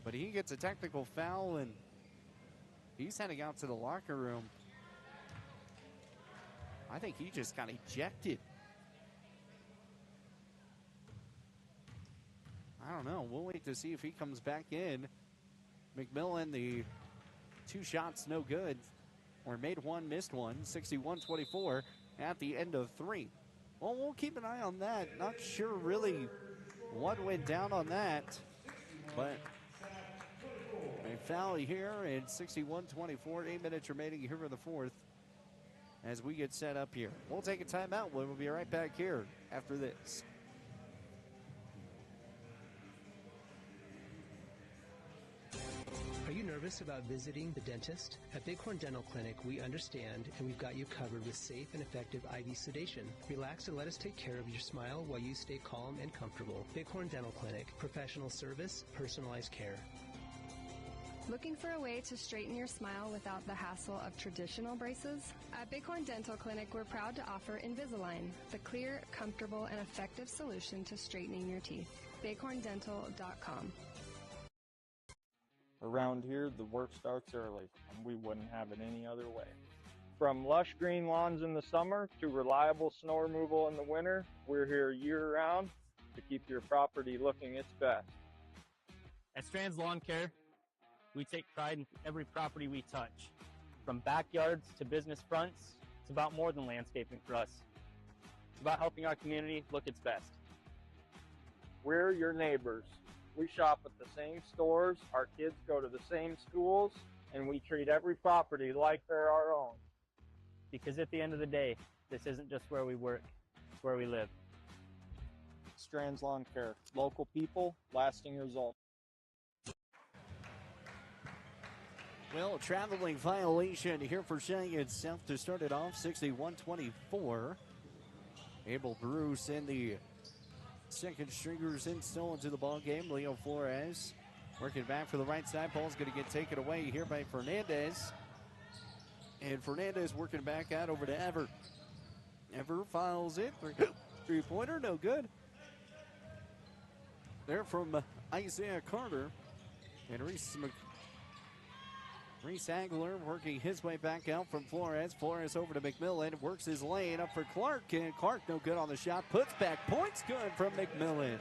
But he gets a technical foul, and he's heading out to the locker room. I think he just got ejected. I don't know. We'll wait to see if he comes back in. McMillan, the 2 shots, no good. Or made one, missed one. 61-24 at the end of 3. Well, we'll keep an eye on that. Not sure really what went down on that. But a foul here, and 61-24. 8 minutes remaining here for the 4th as we get set up here. We'll take a timeout. We'll be right back here after this. Are you nervous about visiting the dentist? At Bighorn Dental Clinic, we understand and we've got you covered with safe and effective IV sedation. Relax and let us take care of your smile while you stay calm and comfortable. Bighorn Dental Clinic, professional service, personalized care. Looking for a way to straighten your smile without the hassle of traditional braces? At Bighorn Dental Clinic, we're proud to offer Invisalign, the clear, comfortable, and effective solution to straightening your teeth. bighorndental.com. Around here, the work starts early, and we wouldn't have it any other way. From lush green lawns in the summer to reliable snow removal in the winter, we're here year-round to keep your property looking its best. At Strands Lawn Care, we take pride in every property we touch. From backyards to business fronts, it's about more than landscaping for us. It's about helping our community look its best. We're your neighbors. We shop at the same stores, our kids go to the same schools, and we treat every property like they're our own. Because at the end of the day, this isn't just where we work, it's where we live. Strands Lawn Care. Local people, lasting results. Well, traveling violation here for Cheyenne South to start it off, 61-24. Abel Bruce in the second stringers in still into the ball game. Leo Flores working back for the right side. Ball's going to get taken away here by Fernandez. And Fernandez working back out over to Ever. Ever files it. Three-pointer, no good. There from Isaiah Carter. And Reese Angler working his way back out from Flores. Flores over to McMillan. Works his lane up for Clark. And Clark no good on the shot. Puts back. Points good from McMillan.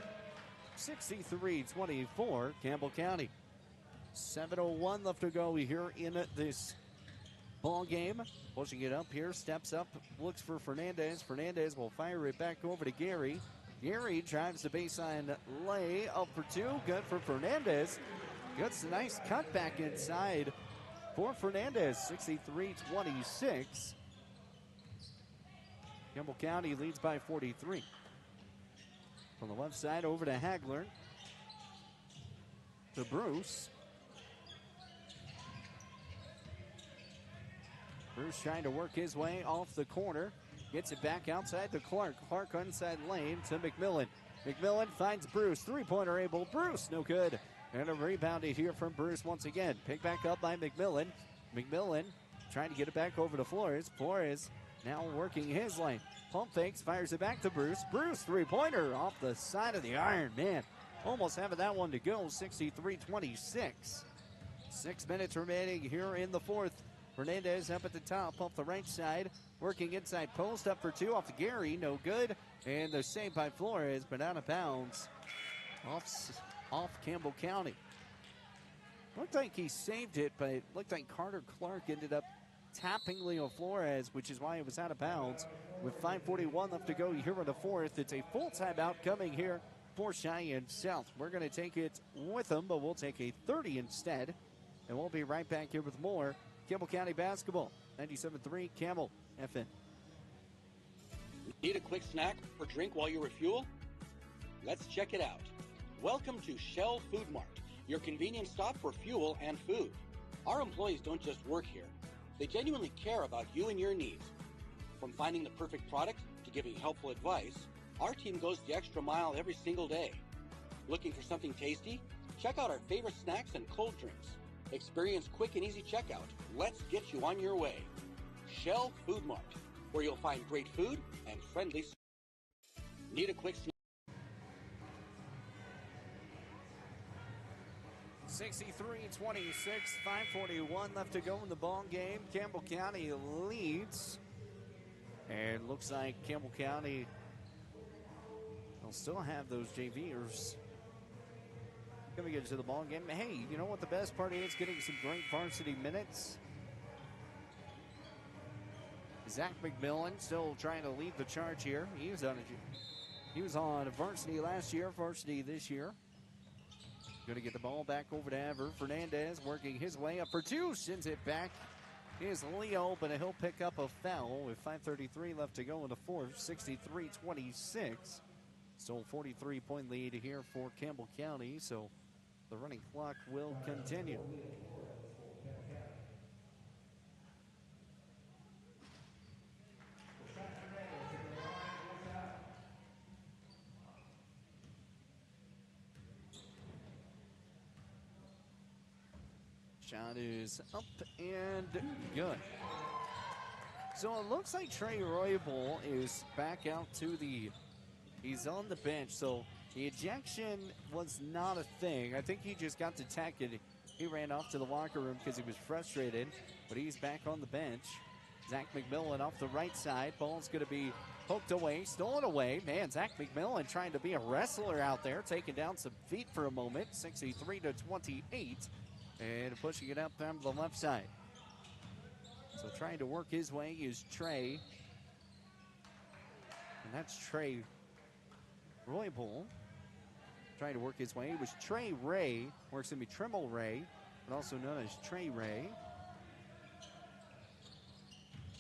63-24, Campbell County. 7:01 left to go here in this ball game. Pushing it up here. Steps up. Looks for Fernandez. Fernandez will fire it back over to Gary. Gary drives the baseline lay up for 2. Good for Fernandez. Gets a nice cut back inside for Fernandez, 63-26. Campbell County leads by 43. From the left side over to Hagler. To Bruce. Bruce trying to work his way off the corner. Gets it back outside to Clark. Clark inside lane to McMillan. McMillan finds Bruce. Three-pointer able. Bruce, no good. And a rebound here from Bruce once again. Picked back up by McMillan. McMillan trying to get it back over to Flores. Flores now working his lane. Pump fakes, fires it back to Bruce. Bruce, three-pointer off the side of the iron. Man, almost having that one to go. 63-26. 6 minutes remaining here in the 4th. Fernandez up at the top, off the right side. Working inside post, up for 2 off the Gary. No good. And the save by Flores, but out of bounds. Off Campbell County. Looked like he saved it, but it looked like Carter Clark ended up tapping Leo Flores, which is why it was out of bounds. With 5:41 left to go here in the 4th, it's a full timeout coming here for Cheyenne South. We're going to take it with them, but we'll take a 30 instead. And we'll be right back here with more Campbell County basketball. 97.3 Campbell FM. Need a quick snack or drink while you refuel? Let's check it out. Welcome to Shell Food Mart, your convenience stop for fuel and food. Our employees don't just work here. They genuinely care about you and your needs. From finding the perfect product to giving helpful advice, our team goes the extra mile every single day. Looking for something tasty? Check out our favorite snacks and cold drinks. Experience quick and easy checkout. Let's get you on your way. Shell Food Mart, where you'll find great food and friendly service. Need a quick snack? 63-26, 5:41 left to go in the ball game. Campbell County leads. And looks like Campbell County will still have those JVers coming into the ball game. Hey, you know what the best part is? Getting some great varsity minutes. Zach McMillan still trying to lead the charge here. He was on varsity last year, varsity this year. Going to get the ball back over to Ever. Fernandez working his way up for two. Sends it back. Here's Leo, but he'll pick up a foul with 5:33 left to go in the fourth. 63-26. Still 43-point lead here for Campbell County, so the running clock will continue. Shot is up and good. So it looks like Trey Roybal is back out to he's on the bench. So the ejection was not a thing. I think he just got detected. He ran off to the locker room because he was frustrated, but he's back on the bench. Zach McMillan off the right side. Ball's going to be poked away, stolen away. Man, Zach McMillan trying to be a wrestler out there, taking down some feet for a moment. 63-28. And pushing it up on the left side. So trying to work his way is Trey. And that's Trey Roybal. Trying to work his way. It was Trey Ray, or it's going to be Tremble Ray, but also known as Trey Ray.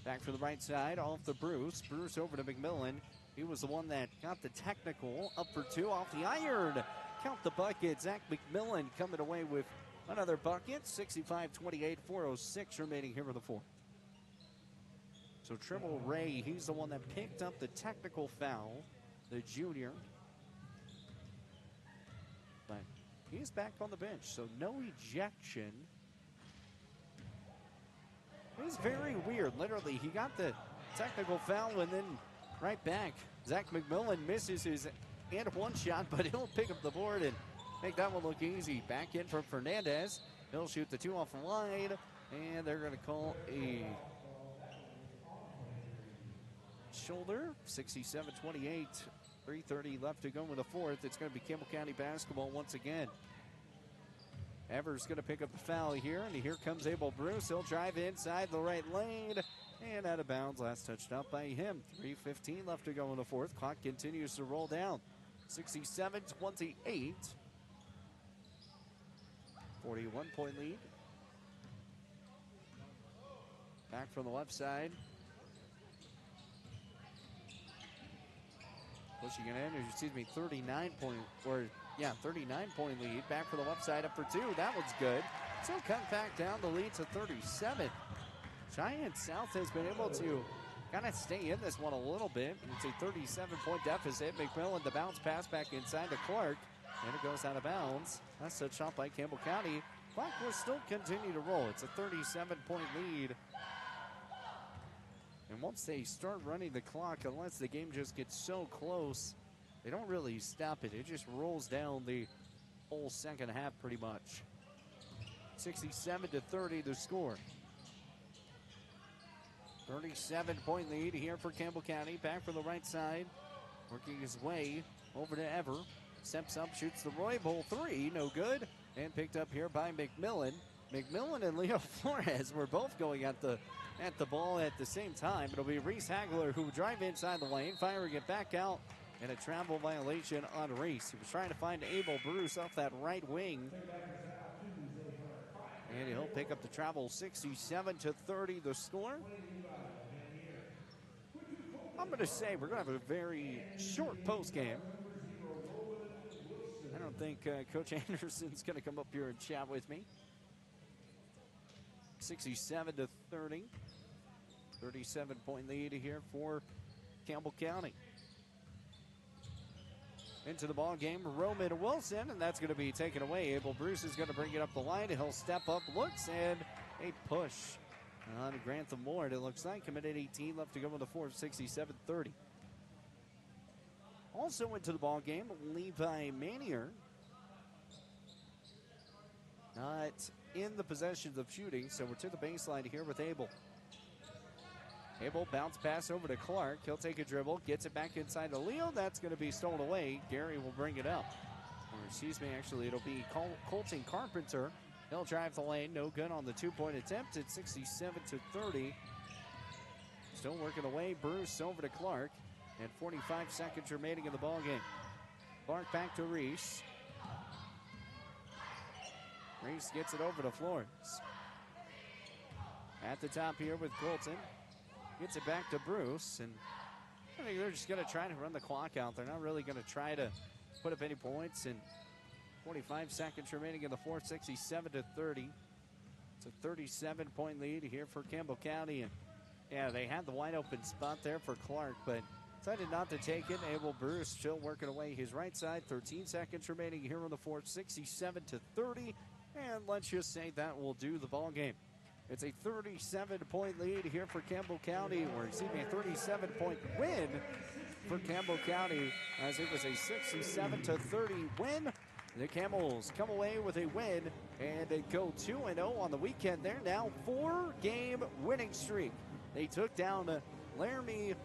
Back for the right side, off the Bruce. Bruce over to McMillan. He was the one that got the technical. Up for two, off the iron. Count the bucket. Zach McMillan coming away with another bucket. 65-28, 4:06 remaining here for the fourth. So Trimble Ray, he's the one that picked up the technical foul, the junior. But he's back on the bench, so no ejection. It was very weird. Literally, he got the technical foul and then right back. Zach McMillan misses his and one shot, but he'll pick up the board and make that one look easy. Back in from Fernandez. He'll shoot the two off the line, and they're going to call a shoulder. 67-28, 3:30 left to go in the fourth. It's going to be Campbell County basketball once again. Evers going to pick up the foul here, and here comes Abel Bruce. He'll drive inside the right lane, and out of bounds. Last touched out by him. 3:15 left to go in the fourth. Clock continues to roll down. 67-28. 41-point lead. Back from the left side. Pushing it in, 39-point lead. Back for the left side, up for two. That one's good. So cut back down the lead to 37. Giant South has been able to kind of stay in this one a little bit. It's a 37-point deficit. McMillan, the bounce pass back inside to Clark. And it goes out of bounds. That's a shot by Campbell County. Clock will still continue to roll. It's a 37-point lead. And once they start running the clock, unless the game just gets so close, they don't really stop it. It just rolls down the whole second half pretty much. 67-30 the score. 37-point lead here for Campbell County. Back from the right side. Working his way over to Ever. Steps up, shoots the Roybal three. No good. And picked up here by McMillan. McMillan and Leo Flores were both going at the ball at the same time. It'll be Reese Hagler who drive inside the lane, firing it back out, and a travel violation on Reese. He was trying to find Abel Bruce off that right wing. And he'll pick up the travel. 67-30 the score. I'm going to say we're going to have a very short post game. don't think Coach Anderson's going to come up here and chat with me. 67-30. 37-point lead here for Campbell County. Into the ball game, Roman Wilson, and that's going to be taken away. Abel Bruce is going to bring it up the line. He'll step up, looks, and a push on Grantham Ward. It looks like committed 18 left to go in the fourth. 67-30. Also into the ball game, Levi Manier. Not in the possessions of shooting, so we're to the baseline here with Abel. Abel bounce pass over to Clark. He'll take a dribble, gets it back inside to Leo. That's going to be stolen away. Gary will bring it up. Or excuse me, actually, it'll be Colton Carpenter. He'll drive the lane. No good on the two-point attempt. It's 67-30. Still working away. Bruce over to Clark. And 45 seconds remaining in the ball game. Clark back to Reese. Reese gets it over to Florence. At the top here with Colton. Gets it back to Bruce. And I think they're just going to try to run the clock out. They're not really going to try to put up any points. And 45 seconds remaining in the fourth. 67-30. It's a 37-point lead here for Campbell County. And yeah, they had the wide open spot there for Clark, but decided not to take it. Abel Bruce still working away his right side. 13 seconds remaining here in the fourth. 67-30. And let's just say that will do the ball game. It's a 37-point lead here for Campbell County, or excuse me, a 37-point win for Campbell County, as it was a 67-30 win. The Camels come away with a win, and they go 2-0 on the weekend. They're now 4-game winning streak. They took down Laramie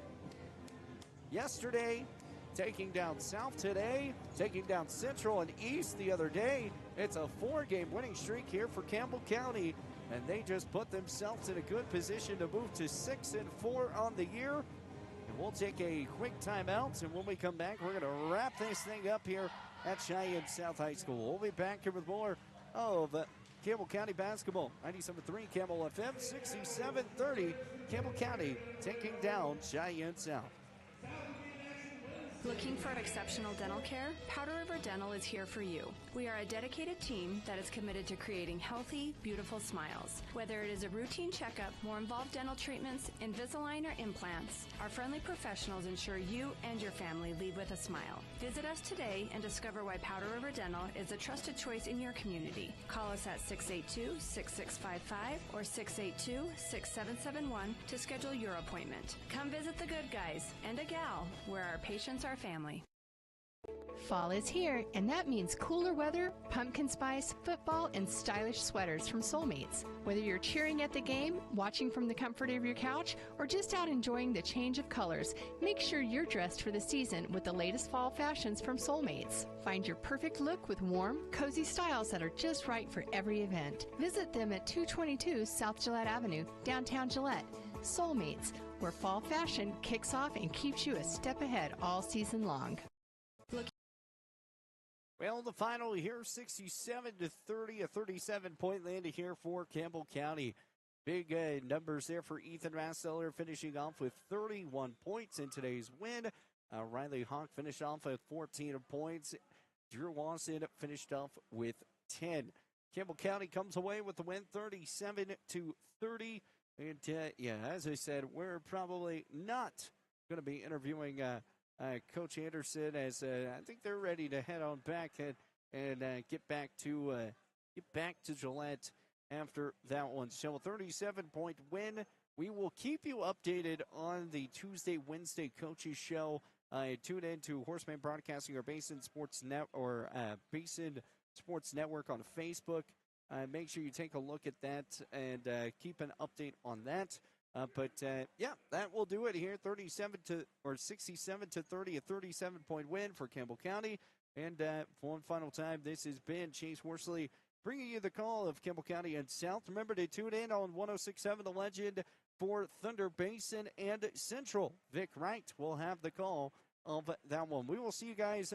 yesterday, taking down South today, taking down Central and East the other day. It's a 4-game winning streak here for Campbell County, and they just put themselves in a good position to move to 6-4 on the year. And we'll take a quick timeout, and when we come back, we're going to wrap this thing up here at Cheyenne South High School. We'll be back here with more of Campbell County basketball. 97.3 Campbell FM, 67-30. Campbell County taking down Cheyenne South. Looking for exceptional dental care? Powder River Dental is here for you. We are a dedicated team that is committed to creating healthy, beautiful smiles. Whether it is a routine checkup, more involved dental treatments, Invisalign, or implants, our friendly professionals ensure you and your family leave with a smile. Visit us today and discover why Powder River Dental is a trusted choice in your community. Call us at 682-6655 or 682-6771 to schedule your appointment. Come visit the good guys and a gal where our patients are family. Fall is here, and that means cooler weather, pumpkin spice, football, and stylish sweaters from Soulmates. Whether you're cheering at the game, watching from the comfort of your couch, or just out enjoying the change of colors, make sure you're dressed for the season with the latest fall fashions from Soulmates. Find your perfect look with warm, cozy styles that are just right for every event. Visit them at 222 South Gillette Avenue, downtown Gillette. Soulmates, where fall fashion kicks off and keeps you a step ahead all season long. Well, the final here, 67-30, a 37-point lead here for Campbell County. Big numbers there for Ethan Masseller, finishing off with 31 points in today's win. Riley Hawk finished off with 14 points. Drew Lawson finished off with 10. Campbell County comes away with the win, 37-30. And, as I said, we're probably not going to be interviewing Coach Anderson, as I think they're ready to head on back and get back to Gillette after that one. So a 37-point win. We will keep you updated on the Tuesday, Wednesday coaches show. Tune in to Horseman Broadcasting or Basin Sports Basin Sports Network on Facebook. Make sure you take a look at that and keep an update on that. That will do it here. 67-30, a 37-point win for Campbell County. And for one final time, this has been Chase Horsley bringing you the call of Campbell County and South. Remember to tune in on 106.7 The Legend for Thunder Basin and Central. Vic Wright will have the call of that one. We will see you guys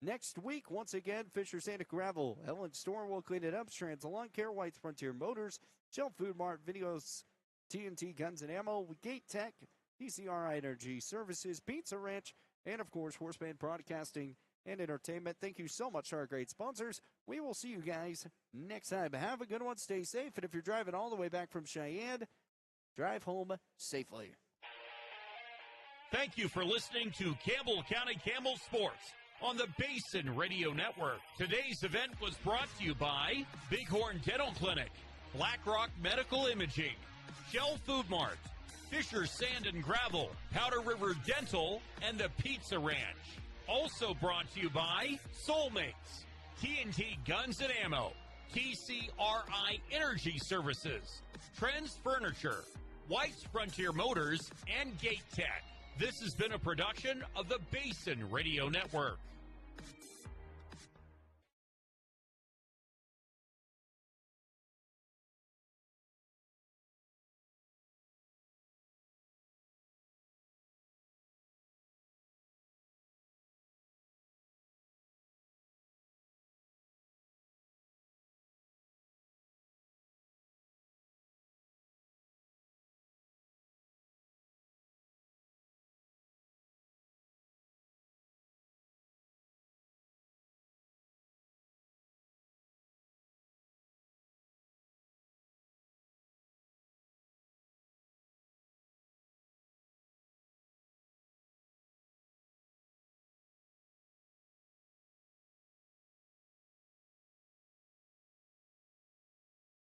next week. Once again, Fisher Santa Gravel, Ellen Store will clean it up. Strands Lawn Care, White's Frontier Motors, Shell Food Mart, Videos, TNT Guns and Ammo, Gate Tech, DCRI Energy Services, Pizza Ranch, and of course, Horseman Broadcasting and entertainment. Thank you so much to our great sponsors. We will see you guys next time. Have a good one. Stay safe. And if you're driving all the way back from Cheyenne, drive home safely. Thank you for listening to Campbell County Campbell Sports on the Basin Radio Network. Today's event was brought to you by Bighorn Dental Clinic, Black Rock Medical Imaging, Shell Food Mart, Fisher Sand and Gravel, Powder River Dental, and the Pizza Ranch. Also brought to you by Soulmates, TNT Guns and Ammo, TCRI Energy Services, Trends Furniture, White's Frontier Motors, and Gate Tech. This has been a production of the Basin Radio Network.